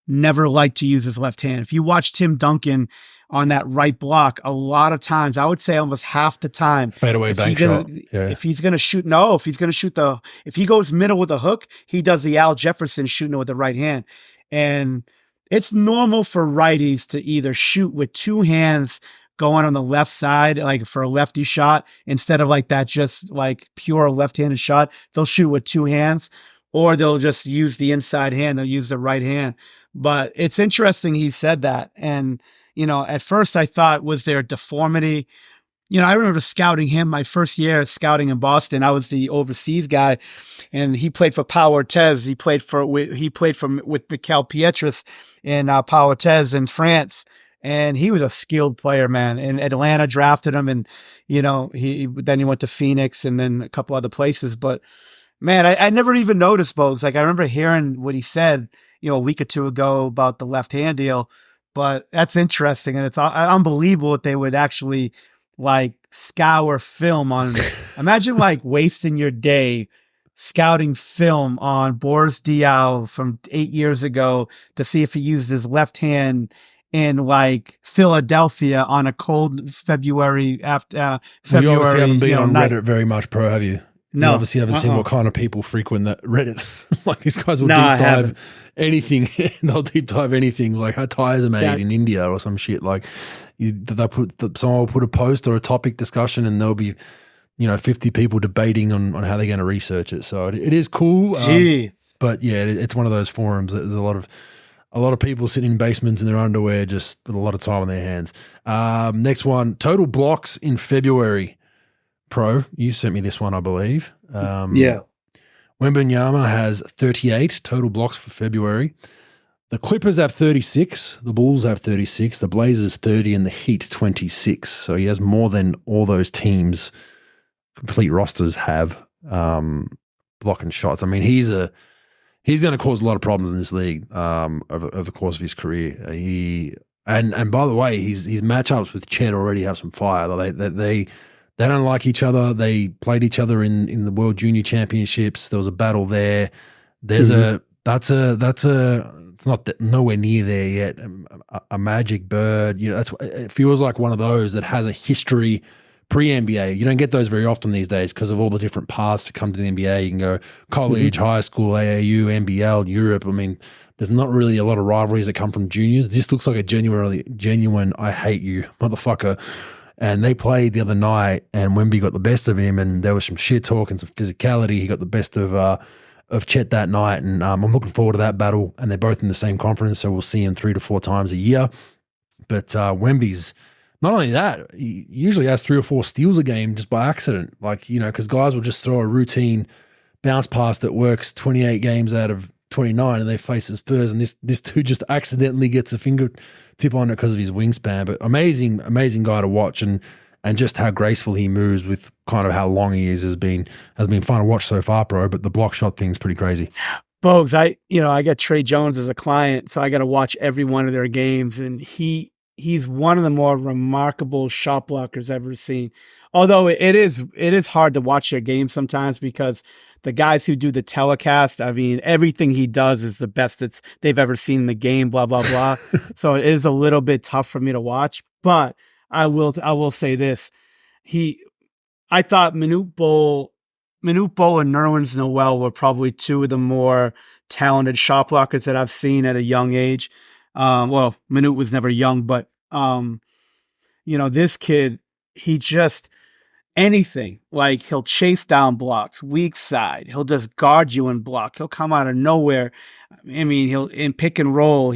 Speaker 2: never liked to use his left hand. If you watch Tim Duncan on that right block, a lot of times, I would say almost half the time,
Speaker 1: fadeaway bank shot. Yeah.
Speaker 2: If he goes middle with a hook, he does the Al Jefferson shooting it with the right hand. And it's normal for righties to either shoot with two hands going on the left side, like for a lefty shot, instead of like that, just like pure left-handed shot. They'll shoot with two hands, or they'll just use the inside hand. They'll use the right hand. But it's interesting he said that. And, at first I thought, was there a deformity? I remember scouting him my first year scouting in Boston. I was the overseas guy, and he played for Pau Orthez. He played with Mikel Pietrus in Pau Orthez in France. And he was a skilled player, man. And Atlanta drafted him, and he went to Phoenix and then a couple other places. But man, I never even noticed Bogues. Like I remember hearing what he said, a week or two ago about the left hand deal. But that's interesting, and it's unbelievable that they would actually like scour film on. Imagine like wasting your day scouting film on Boris Diaw from 8 years ago to see if he used his left hand in like Philadelphia on a cold February after February.
Speaker 1: You obviously haven't been on Reddit very much, Pro, have you?
Speaker 2: No,
Speaker 1: you obviously haven't seen what kind of people frequent that Reddit. Like these guys will deep dive anything. They'll deep dive anything, like how tires are made in India or some shit. Like someone will put a post or a topic discussion, and there'll be 50 people debating on how they're going to research it. So it is cool. But yeah, it's one of those forums that there's a lot of people sitting in basements in their underwear, just with a lot of time on their hands. Next one, total blocks in February. Pro, you sent me this one, I believe.
Speaker 2: Yeah.
Speaker 1: Wembanyama has 38 total blocks for February. The Clippers have 36. The Bulls have 36. The Blazers 30, and the Heat 26. So he has more than all those teams' complete rosters have blocking shots. I mean, he's going to cause a lot of problems in this league over the course of his career. And by the way, his matchups with Chet already have some fire. They don't like each other. They played each other in the World Junior Championships. There was a battle there. There's it's not nowhere near there yet. A Magic Bird, it feels like one of those that has a history pre-NBA. You don't get those very often these days because of all the different paths to come to the NBA. You can go college, high school, AAU, NBL, Europe. I mean, there's not really a lot of rivalries that come from juniors. This looks like a genuine I hate you, motherfucker. And they played the other night, and Wemby got the best of him, and there was some shit talk and some physicality. He got the best of Chet that night, and I'm looking forward to that battle. And they're both in the same conference, so we'll see him 3 to 4 times a year. But Wemby's not only that, he usually has 3 or 4 steals a game just by accident, because guys will just throw a routine bounce pass that works 28 games out of 29, and they face the Spurs, and this dude just accidentally gets a fingertip on it because of his wingspan. But amazing guy to watch, and just how graceful he moves with kind of how long he is has been fun to watch so far, bro. But the block shot thing's pretty crazy.
Speaker 2: Bogues, I got Trey Jones as a client, so I got to watch every one of their games, and he's one of the more remarkable shot blockers I've ever seen. Although it is hard to watch their games sometimes because the guys who do the telecast, I mean, everything he does is the best they've ever seen in the game, blah, blah, blah. So it is a little bit tough for me to watch, but I will say this. I thought Manute Bol and Nerlens Noel were probably two of the more talented shot blockers that I've seen at a young age. Well, Manute was never young, but, this kid, he just... anything, like he'll chase down blocks, weak side. He'll just guard you and block. He'll come out of nowhere. I mean, he'll in pick and roll.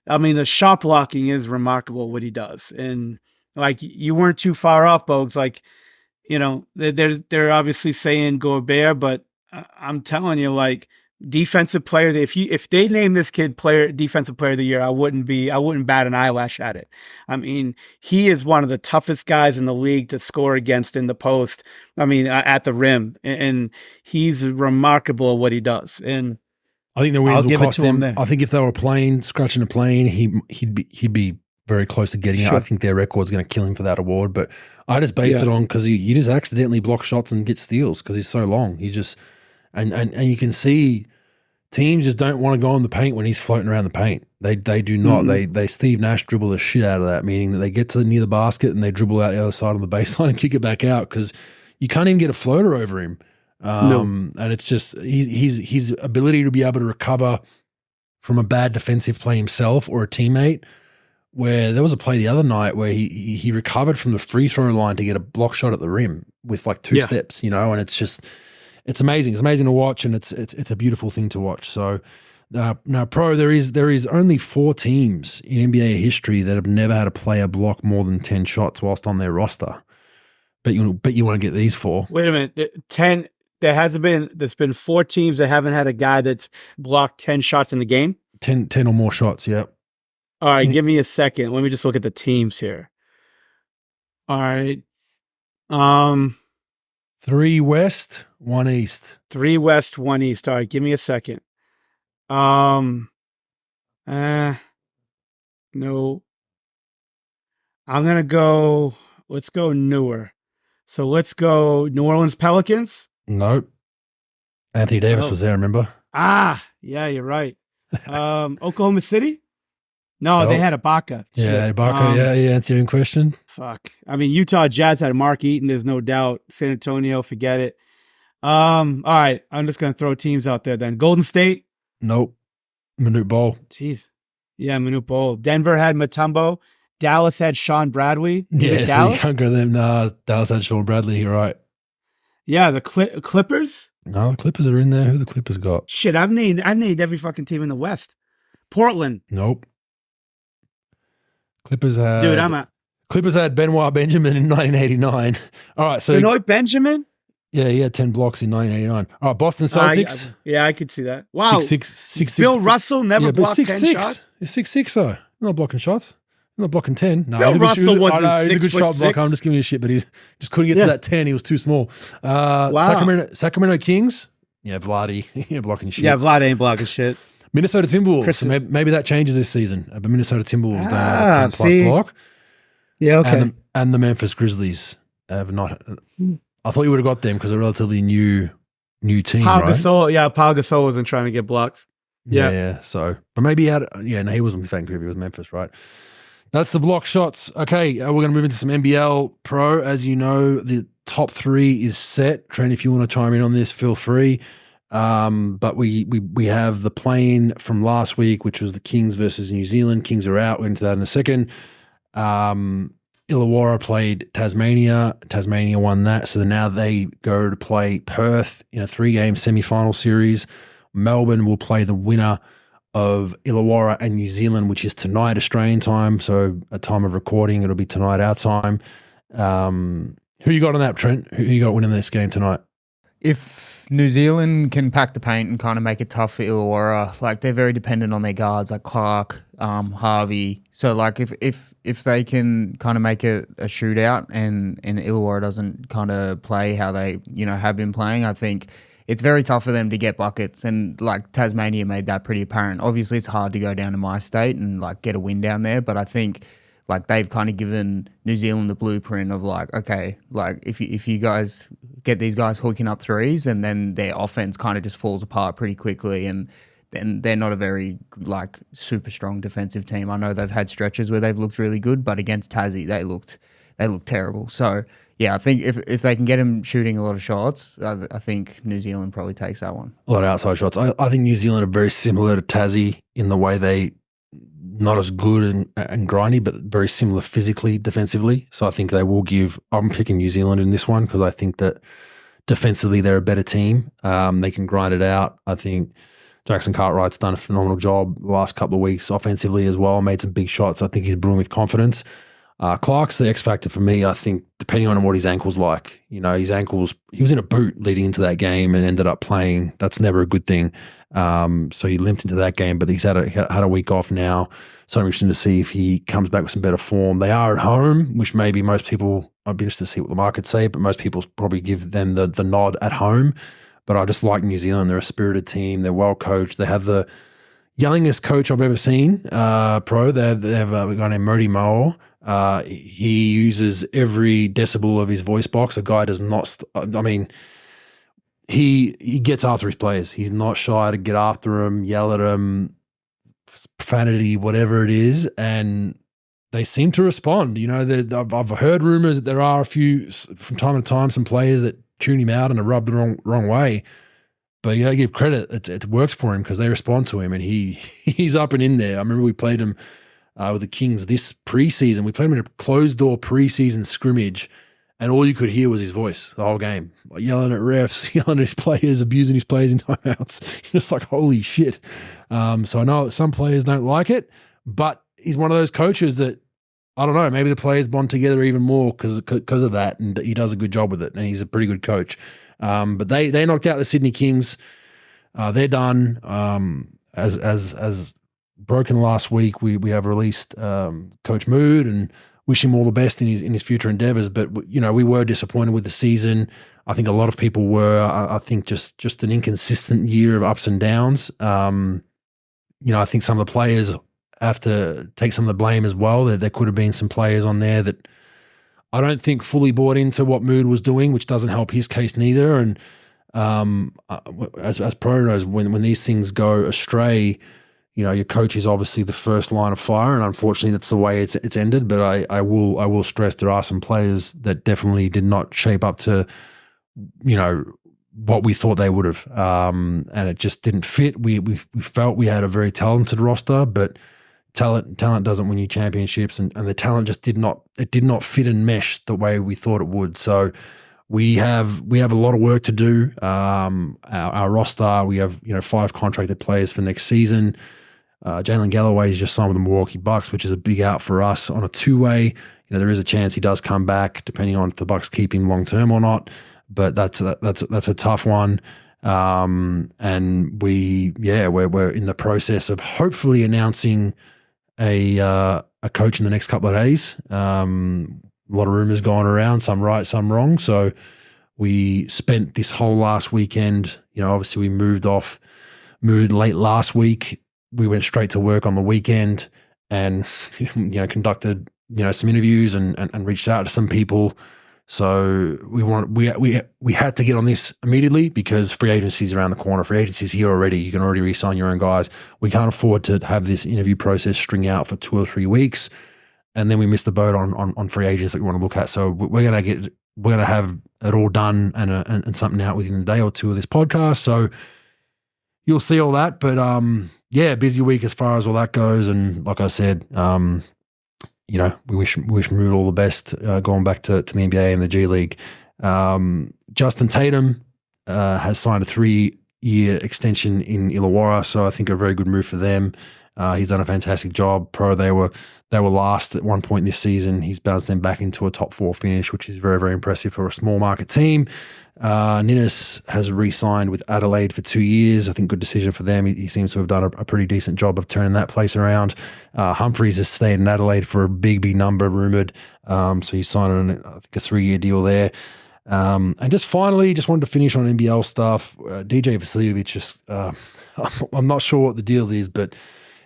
Speaker 2: I mean, the shot blocking is remarkable what he does. And like, you weren't too far off, Bogues. Like, they're obviously saying Gobert, but I'm telling you, like, defensive player. If they name this kid defensive player of the year, I wouldn't bat an eyelash at it. I mean, he is one of the toughest guys in the league to score against in the post. I mean, at the rim, and he's remarkable at what he does. And
Speaker 1: I think the wins will cost him. I think if they were scratching a plane, he'd be very close to getting it. I think their record's going to kill him for that award. But I just based it on because he just accidentally blocks shots and gets steals because he's so long. He just and you can see teams just don't want to go in the paint when he's floating around the paint. They do not. They Steve Nash dribble the shit out of that, meaning that they get to near the basket and they dribble out the other side of the baseline and kick it back out because you can't even get a floater over him. And it's just his ability to be able to recover from a bad defensive play himself or a teammate. Where there was a play the other night where he recovered from the free throw line to get a block shot at the rim with like 2 steps, and it's amazing. It's amazing to watch, and it's a beautiful thing to watch. So now, Pro, there is only 4 teams in NBA history that have never had a player block more than 10 shots whilst on their roster. But you want to get these 4.
Speaker 2: Wait a minute, 10. There's been 4 teams that haven't had a guy that's blocked 10 shots in the game.
Speaker 1: 10 or more shots, yeah.
Speaker 2: All right, give me a second. Let me just look at the teams here. All right.
Speaker 1: 3 West, 1 East.
Speaker 2: 3 West, 1 East. All right, give me a second. No. I'm going to go, let's go newer. So let's go New Orleans Pelicans.
Speaker 1: Nope. Anthony Davis was there, remember?
Speaker 2: Yeah, you're right. Oklahoma City? No, they had Ibaka.
Speaker 1: Yeah, Ibaka. Yeah, answer your question.
Speaker 2: Fuck. I mean, Utah Jazz had Mark Eaton. There's no doubt. San Antonio, forget it. All right. I'm just going to throw teams out there then. Golden State?
Speaker 1: Nope. Manute Bol.
Speaker 2: Jeez. Yeah, Manute Bol. Denver had Mutombo. Dallas had Sean Bradley.
Speaker 1: Yeah, so you can't go them. Nah, Dallas had Sean Bradley. You're right.
Speaker 2: Yeah, the Clippers?
Speaker 1: No, the Clippers are in there. Who the Clippers got?
Speaker 2: Shit, I've named every fucking team in the West. Portland?
Speaker 1: Nope. Clippers had Benoit Benjamin in 1989. All right, so
Speaker 2: Benoit Benjamin?
Speaker 1: Yeah, he had 10 blocks in 1989. All right, Boston Celtics.
Speaker 2: Yeah, I could see that. Wow.
Speaker 1: 6'6".
Speaker 2: Bill Russell never blocked 10 shots?
Speaker 1: He's 6'6", though. He's not blocking shots. He's not blocking 10. No,
Speaker 2: Bill Russell wasn't
Speaker 1: he's a good shot blocker. I'm just giving you shit, but he just couldn't get to that 10. He was too small.
Speaker 2: Wow.
Speaker 1: Sacramento Kings. Yeah, Vlade. Yeah, blocking shit.
Speaker 2: Yeah, Vlade ain't blocking shit.
Speaker 1: Minnesota Timberwolves. So maybe that changes this season. But Minnesota Timberwolves don't have a 10-plus block.
Speaker 2: Yeah, okay.
Speaker 1: And the Memphis Grizzlies have not. I thought you would have got them because they're a relatively new team,
Speaker 2: Pau
Speaker 1: right?
Speaker 2: Pau Gasol wasn't trying to get blocks.
Speaker 1: Yeah. So, but maybe he had. Yeah, no, he wasn't Vancouver. He was Memphis, right? That's the block shots. Okay, we're going to move into some NBL Pro. As you know, the top 3 is set. Trent, if you want to chime in on this, feel free. But we have the play-in from last week, which was the Kings versus New Zealand. Kings are out. We'll get into that in a second. Illawarra played Tasmania. Tasmania won that. So now they go to play Perth in a 3-game semi-final series. Melbourne will play the winner of Illawarra and New Zealand, which is tonight Australian time. So at time of recording, it'll be tonight our time. Who you got on that, Trent? Who you got winning this game tonight?
Speaker 3: If New Zealand can pack the paint and kind of make it tough for Illawarra, like they're very dependent on their guards, like Clark, Harvey. So like if they can kind of make it a shootout and Illawarra doesn't kind of play how they have been playing, I think it's very tough for them to get buckets. And like Tasmania made that pretty apparent. Obviously, it's hard to go down to my state and like get a win down there, but I think like they've kind of given New Zealand the blueprint of like, okay, like if you guys get these guys hooking up threes and then their offense kind of just falls apart pretty quickly, and then they're not a very like super strong defensive team. I know they've had stretches where they've looked really good, but against Tassie they looked terrible. So yeah, I think if they can get him shooting a lot of shots, I think New Zealand probably takes that one.
Speaker 1: A lot of outside shots. I think New Zealand are very similar to Tassie in the way they not as good and grindy, but very similar physically, defensively. So I think they will give. I'm picking New Zealand in this one because I think that defensively they're a better team. They can grind it out. I think Jackson Cartwright's done a phenomenal job the last couple of weeks offensively as well, made some big shots. I think he's brewing with confidence. Clark's the X factor for me, I think, depending on what his ankle's like. His ankles, he was in a boot leading into that game and ended up playing. That's never a good thing. So he limped into that game, but he's had a week off now. So I'm interested to see if he comes back with some better form. They are at home, which maybe most people, I'd be interested to see what the market say, but most people probably give them the nod at home. But I just like New Zealand. They're a spirited team. They're well coached. They have the youngest coach I've ever seen, pro. They have a guy named Modi Moore. He uses every decibel of his voice box. A guy does not, he gets after his players. He's not shy to get after them, yell at them, profanity, whatever it is. And they seem to respond. I've heard rumors that there are a few, from time to time, some players that tune him out and are rubbed the wrong way. But you got to give credit. It works for him because they respond to him, and he's up and in there. I remember we played him with the Kings this preseason. We played him in a closed-door preseason scrimmage, and all you could hear was his voice the whole game, like yelling at refs, yelling at his players, abusing his players in timeouts. You're just like, holy shit. So I know some players don't like it, but he's one of those coaches that, I don't know, maybe the players bond together even more because of that, and he does a good job with it, and he's a pretty good coach. But they knocked out the Sydney Kings. They're done. As broken last week, we have released Coach Mood and wish him all the best in his future endeavors. But we were disappointed with the season. I think a lot of people were. I think just an inconsistent year of ups and downs. I think some of the players have to take some of the blame as well. There could have been some players on there that I don't think fully bought into what Mood was doing, which doesn't help his case neither. And as Pro knows, when these things go astray, your coach is obviously the first line of fire, and unfortunately that's the way it's ended. But I will stress there are some players that definitely did not shape up to what we thought they would have, and it just didn't fit. We felt we had a very talented roster, but talent doesn't win you championships, and the talent just did not fit and mesh the way we thought it would. So we have a lot of work to do. Our roster, we have 5 contracted players for next season. Jalen Galloway is just signed with the Milwaukee Bucks, which is a big out for us on a 2-way. There is a chance he does come back, depending on if the Bucks keep him long term or not. But that's a tough one. And we're in the process of hopefully announcing a coach in the next couple of days. A lot of rumors going around, some right, some wrong. So we spent this whole last weekend, obviously we moved late last week. We went straight to work on the weekend and, conducted, some interviews and reached out to some people. So we had to get on this immediately because free agency is around the corner. Free agency is here already. You can already re-sign your own guys. We can't afford to have this interview process string out for 2 or 3 weeks, and then we miss the boat on free agents that we want to look at. So we're gonna have it all done and something out within a day or two of this podcast. So you'll see all that. But busy week as far as all that goes. And like I said, we wish Mood all the best going back to the NBA and the G League. Justin Tatum has signed a 3-year extension in Illawarra, so I think a very good move for them. He's done a fantastic job. They were last at one point this season. He's bounced them back into a top 4 finish, which is very, very impressive for a small market team. Ninnis has re-signed with Adelaide for 2 years. I think good decision for them. He seems to have done a pretty decent job of turning that place around. Humphreys has stayed in Adelaide for a big number, rumoured. So he signed a 3-year deal there. And just finally, just wanted to finish on NBL stuff. DJ Vasiljevic, I'm not sure what the deal is, but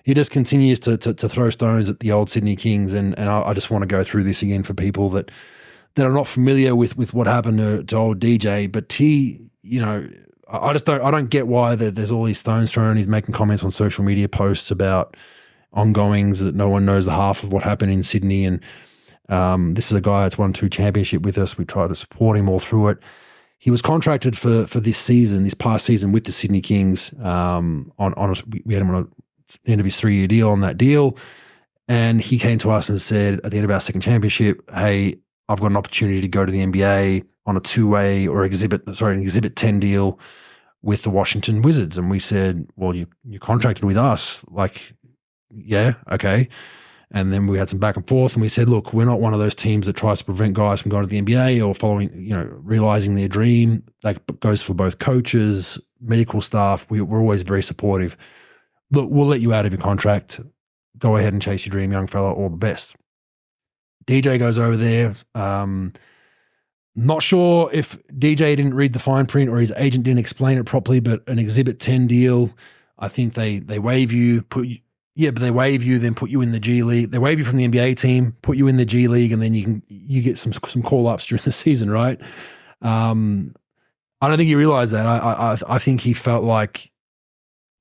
Speaker 1: he just continues to throw stones at the old Sydney Kings. And I just want to go through this again for people that are not familiar with what happened to old DJ. But I don't get why there's all these stones thrown. He's making comments on social media posts about ongoings that no one knows the half of what happened in Sydney. And this is a guy that's won 2 championship with us. We try to support him all through it. He was contracted for this past season with the Sydney Kings. We had him on the end of his 3-year deal on that deal. And he came to us and said at the end of our second championship, hey, I've got an opportunity to go to the NBA on a 2-way or an Exhibit 10 deal with the Washington Wizards. And we said, well, you contracted with us. Like, yeah, okay. And then we had some back and forth, and we said, look, we're not one of those teams that tries to prevent guys from going to the NBA or following, realizing their dream. That goes for both coaches, medical staff. We're always very supportive. Look, we'll let you out of your contract. Go ahead and chase your dream, young fella. All the best. DJ goes over there. Not sure if DJ didn't read the fine print or his agent didn't explain it properly, but an Exhibit 10 deal, I think they waive you, they waive you, then put you in the G League. They waive you from the NBA team, put you in the G League, and then you get some call-ups during the season, right? I don't think he realized that. I think he felt like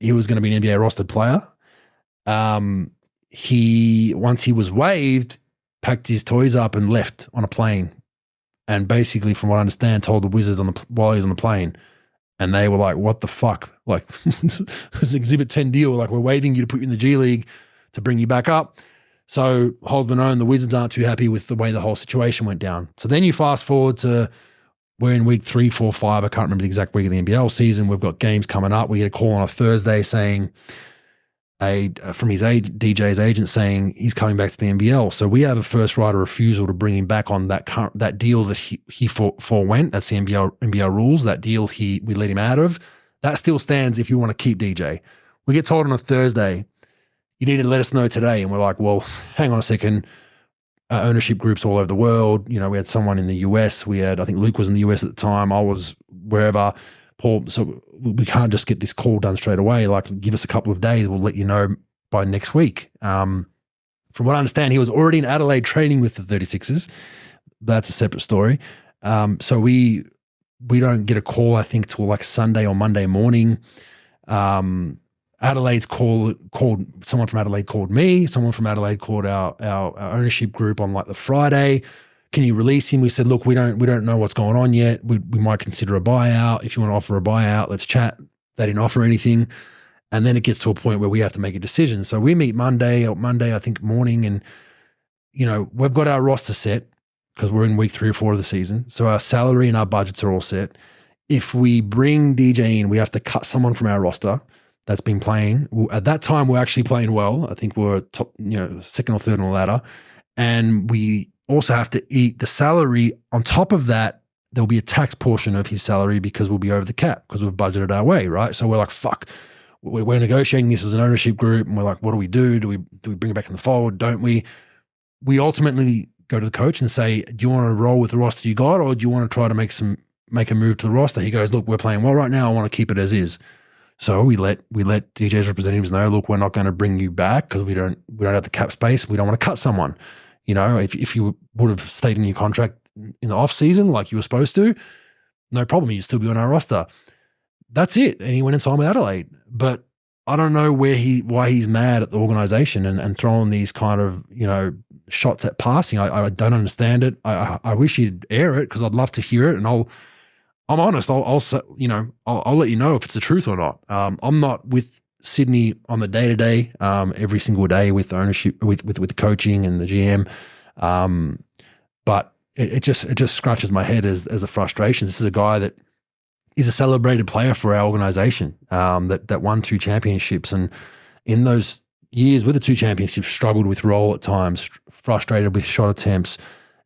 Speaker 1: he was going to be an NBA rostered player. Once he was waived, packed his toys up and left on a plane. And basically, from what I understand, told the Wizards while he was on the plane. And they were like, what the fuck? Like, this is Exhibit 10 deal. Like, we're waiving you to put you in the G League to bring you back up. So, hold been known, the Wizards aren't too happy with the way the whole situation went down. So then you fast forward to, we're in week 3, 4, 5. I can't remember the exact week of the NBL season. We've got games coming up. We get a call on a Thursday saying, from DJ's agent saying he's coming back to the NBL. So we have a first right of refusal to bring him back on that deal that he forewent. That's the NBL rules. That deal we let him out of. That still stands if you want to keep DJ. We get told on a Thursday, you need to let us know today. And we're like, well, hang on a second. Ownership groups all over the world. We had someone in the US. I think Luke was in the US at the time. I was wherever. Paul, so we can't just get this call done straight away. Like, give us a couple of days. We'll let you know by next week. From what I understand, he was already in Adelaide training with the 36ers. That's a separate story. So we don't get a call, I think, till like Sunday or Monday morning. Adelaide's called someone from Adelaide called me. Someone from Adelaide called our ownership group on like the Friday. Can you release him? We said, look, we don't know what's going on yet. We might consider a buyout. If you want to offer a buyout, let's chat. They didn't offer anything. And then it gets to a point where we have to make a decision. So we meet Monday, I think, morning, and, we've got our roster set because we're in week 3 or 4 of the season. So our salary and our budgets are all set. If we bring DJ in, we have to cut someone from our roster that's been playing. At that time, we're actually playing well. I think we're top, second or third on the ladder. And we also have to eat the salary. On top of that, there'll be a tax portion of his salary because we'll be over the cap because we've budgeted our way, right? So we're like, fuck, we're negotiating this as an ownership group, and we're like, what do we do? Do we bring it back in the fold? Don't we? We ultimately go to the coach and say, do you want to roll with the roster you got, or do you want to try to make a move to the roster? He goes, look, we're playing well right now. I want to keep it as is. So we let DJ's representatives know, look, we're not going to bring you back because we don't have the cap space. We don't want to cut someone. If you would have stayed in your contract in the off season like you were supposed to, no problem. You'd still be on our roster. That's it. And he went and signed with Adelaide. But I don't know why he's mad at the organization and throwing these kind of, shots at passing. I don't understand it. I wish he'd air it because I'd love to hear it. And I'm honest. I'll let you know if it's the truth or not. I'm not with Sydney on the day-to-day, every single day with ownership, with the coaching and the GM. But it just scratches my head as a frustration. This is a guy that is a celebrated player for our organization, that won 2 championships, and in those years with the 2 championships struggled with roll at times, frustrated with shot attempts,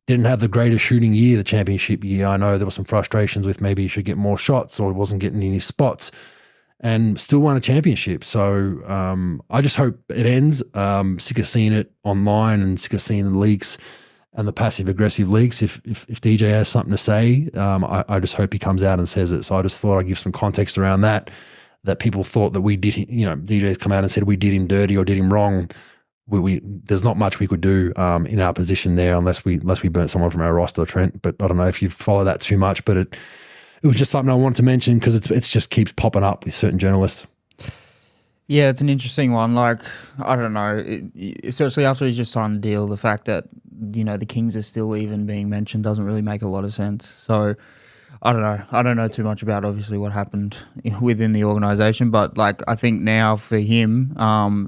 Speaker 1: didn't have the greatest shooting year, the championship year. I know there were some frustrations with maybe he should get more shots or wasn't getting any spots, and still won a championship. So I just hope it ends. Sick of seeing it online and sick of seeing the leaks and the passive-aggressive leaks. If DJ has something to say, I just hope he comes out and says it. So I just thought I'd give some context around that people thought that we did, DJ's come out and said we did him dirty or did him wrong. There's not much we could do in our position there unless we burnt someone from our roster, Trent. But I don't know if you follow that too much, but it was just something I wanted to mention because it just keeps popping up with certain journalists.
Speaker 3: Yeah, it's an interesting one. Like, I don't know, especially after he's just signed a deal, the fact that, the Kings are still even being mentioned doesn't really make a lot of sense. So, I don't know. I don't know too much about, obviously, what happened within the organisation. But, like, I think now for him,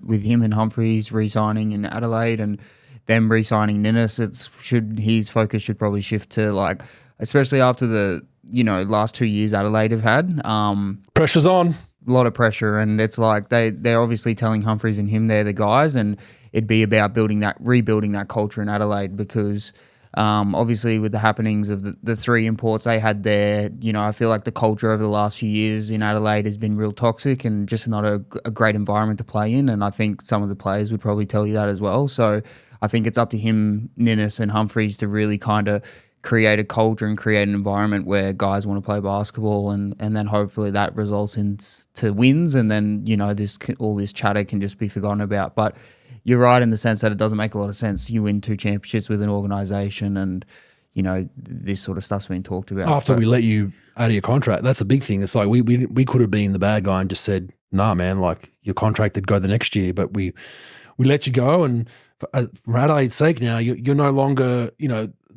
Speaker 3: with him and Humphreys re-signing in Adelaide and them re-signing Ninnis, his focus should probably shift to, like, especially after the last 2 years Adelaide have had.
Speaker 1: Pressure's on.
Speaker 3: A lot of pressure, and it's like they're obviously telling Humphries and him they're the guys, and it'd be about rebuilding that culture in Adelaide because obviously with the happenings of the 3 imports they had there, I feel like the culture over the last few years in Adelaide has been real toxic and just not a great environment to play in, and I think some of the players would probably tell you that as well. So I think it's up to him, Ninnis and Humphries, to really kind of create a culture and create an environment where guys want to play basketball, and then hopefully that results into wins, and then all this chatter can just be forgotten about. But you're right in the sense that it doesn't make a lot of sense. You win 2 championships with an organisation, and this sort of stuff's been talked about
Speaker 1: after we let you out of your contract. That's a big thing. It's like we could have been the bad guy and just said, nah, man, like your contract would go the next year, but we let you go, and for Adelaide's sake now, you're no longer,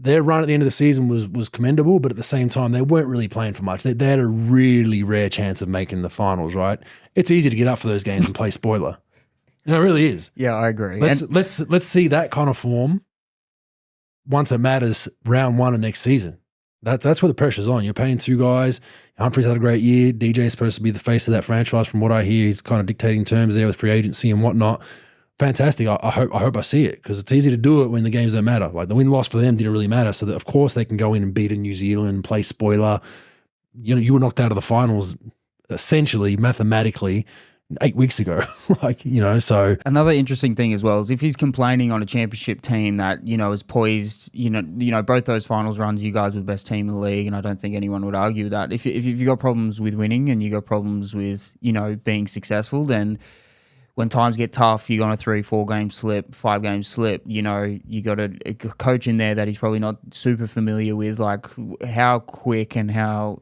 Speaker 1: their run at the end of the season was commendable, but at the same time, they weren't really playing for much. They had a really rare chance of making the finals, right? It's easy to get up for those games and play spoiler. It really is.
Speaker 3: Yeah, I agree.
Speaker 1: Let's see that kind of form once it matters round 1 of next season. That's where the pressure's on. You're paying 2 guys. Humphries had a great year. DJ's supposed to be the face of that franchise from what I hear. He's kind of dictating terms there with free agency and whatnot. Fantastic. I hope I see it because it's easy to do it when the games don't matter. Like the win-loss for them didn't really matter, so that of course they can go in and beat a New Zealand, play spoiler. You were knocked out of the finals essentially, mathematically, 8 weeks ago. So
Speaker 3: another interesting thing as well is if he's complaining on a championship team that is poised, both those finals runs, you guys were the best team in the league, and I don't think anyone would argue that. If you've got problems with winning and you got problems with being successful, then when times get tough, you're on a 3-4 game slip, 5 game slip, you got a coach in there that he's probably not super familiar with, like how quick and how,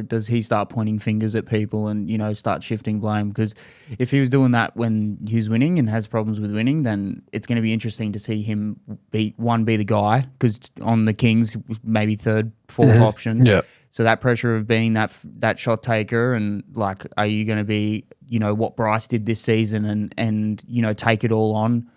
Speaker 3: does he start pointing fingers at people and, start shifting blame? Because if he was doing that when he was winning and has problems with winning, then it's going to be interesting to see him be the guy, because on the Kings, maybe 3rd, 4th option.
Speaker 1: Yeah.
Speaker 3: So that pressure of being that shot taker, and like, are you going to be, what Bryce did this season and take it all on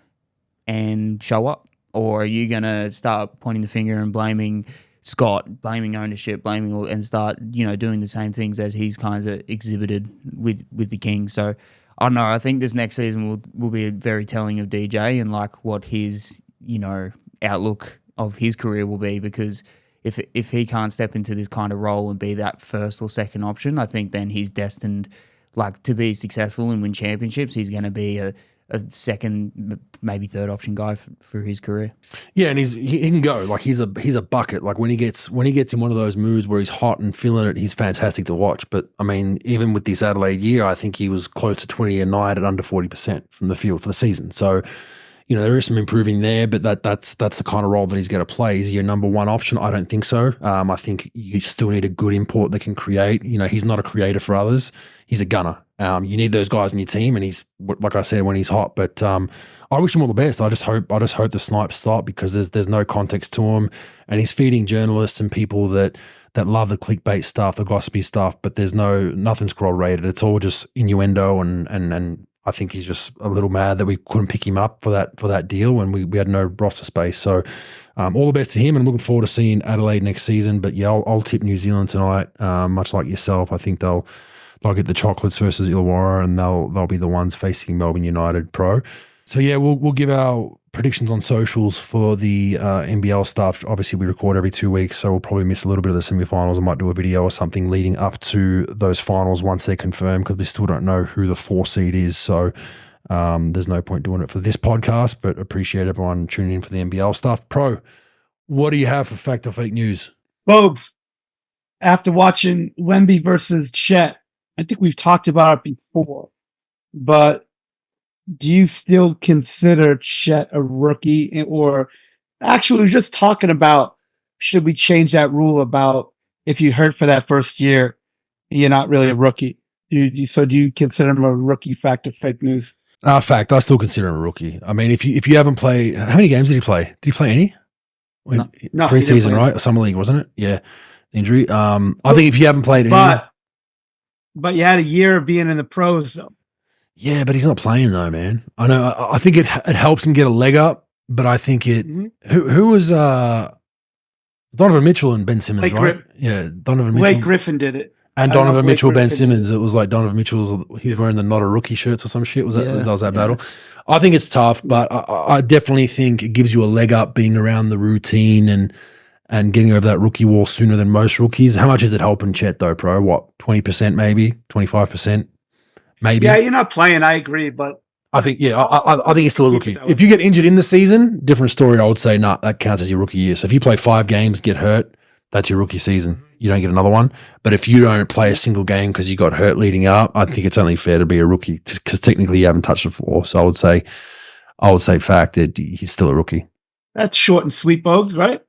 Speaker 3: and show up? Or are you going to start pointing the finger and blaming Scott, blaming ownership, blaming all, and start, doing the same things as he's kind of exhibited with the Kings? So I don't know. I think this next season will be very telling of DJ and like what his, outlook of his career will be, because if he can't step into this kind of role and be that 1st or 2nd option, I think then he's destined like to be successful and win championships. He's going to be a 2nd, maybe 3rd option guy for his career.
Speaker 1: Yeah, and he can go. Like he's a bucket. Like when he gets in one of those moods where he's hot and feeling it, he's fantastic to watch. But I mean, even with this Adelaide year, I think he was close to 20 a night at under 40% from the field for the season. So there is some improving there, but that's the kind of role that he's going to play. Is he your number 1 option? I don't think so. I think you still need a good import that can create. He's not a creator for others. He's a gunner. You need those guys on your team, and he's, like I said, when he's hot. But I wish him all the best. I just hope the snipes stop, because there's no context to him, and he's feeding journalists and people that love the clickbait stuff, the gossipy stuff. But there's nothing's corroborated. It's all just innuendo and I think he's just a little mad that we couldn't pick him up for that deal when we had no roster space. So all the best to him, and I'm looking forward to seeing Adelaide next season. But yeah, I'll tip New Zealand tonight, much like yourself. I think they'll get the Chocolates versus Illawarra, and they'll be the ones facing Melbourne United Pro. So yeah, we'll give our predictions on socials for the NBL stuff. Obviously, we record every 2 weeks, so we'll probably miss a little bit of the semifinals. I might do a video or something leading up to those finals once they're confirmed, because we still don't know who the 4 seed is. So there's no point doing it for this podcast, but appreciate everyone tuning in for the NBL stuff. Pro, what do you have for fact or fake news?
Speaker 2: Bogues, after watching Wemby versus Chet, I think we've talked about it before, but do you still consider Chet a rookie? Or actually, we were just talking about, should we change that rule about if you hurt for that first year, you're not really a rookie? Do you consider him a rookie? Fact or fake news?
Speaker 1: Fact. I still consider him a rookie. I mean, if you haven't played, how many games did he play? Did he play any?
Speaker 2: No,
Speaker 1: preseason, right? Summer league, wasn't it? Yeah, injury. I think if you haven't played any,
Speaker 2: but you had a year of being in the pros, though.
Speaker 1: Yeah, but he's not playing though, man. I know. I think it helps him get a leg up, but I think it. Who was Donovan Mitchell and Ben Simmons, right? Yeah, Donovan Mitchell.
Speaker 2: Blake Griffin did it.
Speaker 1: And Donovan Mitchell, Ben Simmons. It was like Donovan Mitchell, he was wearing the not a rookie shirts or some shit. That was that battle? I think it's tough, but I definitely think it gives you a leg up being around the routine and getting over that rookie wall sooner than most rookies. How much is it helping Chet though, bro? What, 20% maybe? 25%? Maybe?
Speaker 2: Yeah, you're not playing. I agree, but
Speaker 1: I think, I think he's still a rookie. If you get injured in the season, different story. I would say, nah, that counts as your rookie year. So if you play 5 games, get hurt, that's your rookie season. You don't get another one. But if you don't play a single game because you got hurt leading up, I think it's only fair to be a rookie because technically you haven't touched the floor. So I would say fact that he's still a rookie.
Speaker 2: That's short and sweet, Bogues, right?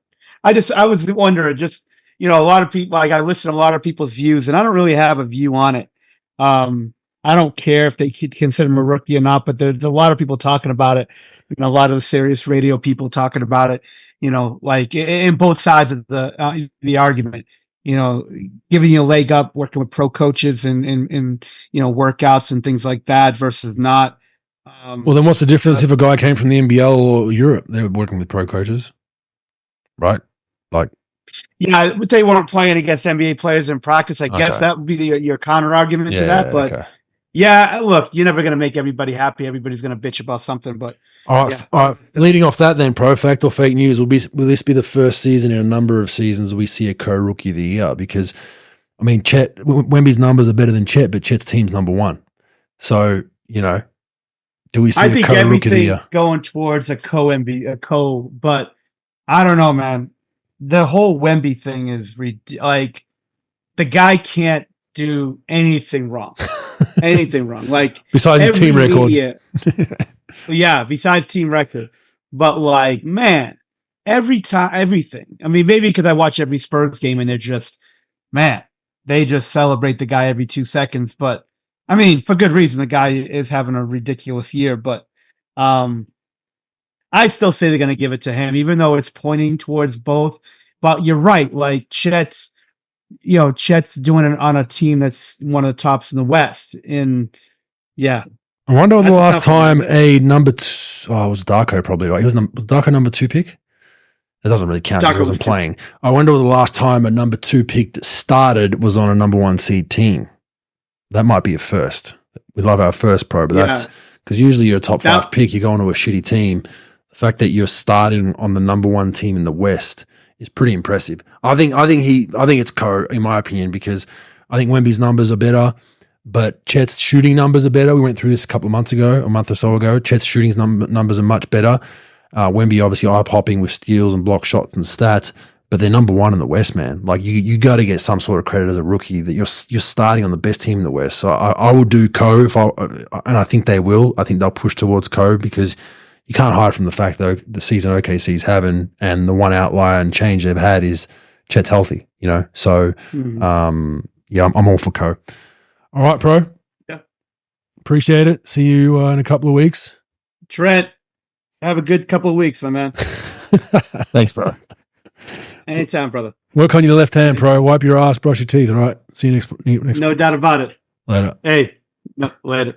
Speaker 2: I was wondering, just, a lot of people, like I listen to a lot of people's views, and I don't really have a view on it. I don't care if they consider him a rookie or not, but there's a lot of people talking about it. A lot of the serious radio people talking about it. Like in both sides of the argument. Giving you a leg up, working with pro coaches and workouts and things like that versus not.
Speaker 1: Well, then what's the difference if a guy came from the NBL or Europe? They were working with pro coaches, right? Like,
Speaker 2: yeah, but they weren't playing against NBA players in practice. I guess that would be your counter argument to that. But yeah, look, you're never going to make everybody happy. Everybody's going to bitch about something. But
Speaker 1: all right. Leading off that, then, pro fact or fake news? Will this be the first season in a number of seasons we see a co-rookie of the year? Because I mean, Chet, Wemby's numbers are better than Chet, but Chet's team's number 1. So do we see a co-rookie of the year?
Speaker 2: I think everything's going towards a co, but I don't know, man. The whole Wemby thing is like the guy can't do anything wrong. Like
Speaker 1: besides his team record.
Speaker 2: Yeah, besides team record. But like, man, everything. I mean, maybe because I watch every Spurs game and they're just, man, they just celebrate the guy every 2 seconds. But I mean, for good reason, the guy is having a ridiculous year. But I still say they're going to give it to him, even though it's pointing towards both. But you're right. Like Chet's doing it on a team that's one of the tops in the West. And yeah.
Speaker 1: I wonder the last time a number 2, it was Darko probably, right? Was Darko number 2 pick? It doesn't really count because he wasn't playing. I wonder the last time a number 2 pick that started was on a number 1 seed team. That might be a first. We love our first pro, but that's because usually you're a top 5 pick, you're going to a shitty team. The fact that you're starting on the number 1 team in the West is pretty impressive. I think it's co, in my opinion, because I think Wemby's numbers are better, but Chet's shooting numbers are better. We went through this a month or so ago. Chet's shooting numbers are much better. Wemby obviously eye-popping with steals and block shots and stats, but they're number 1 in the West, man. Like you got to get some sort of credit as a rookie that you're starting on the best team in the West. So I will do co and I think they will. I think they'll push towards co because you can't hide from the fact, though, the season OKC's having and the one outlier and change they've had is Chet's healthy, So, I'm all for co. All right, pro.
Speaker 2: Yeah.
Speaker 1: Appreciate it. See you in a couple of weeks.
Speaker 2: Trent, have a good couple of weeks, my man.
Speaker 1: Thanks, bro.
Speaker 2: Anytime, brother.
Speaker 1: Work on your left hand, pro. Wipe your ass, brush your teeth, all right? See you next
Speaker 2: No doubt about it.
Speaker 1: Later.
Speaker 2: Hey, no, later.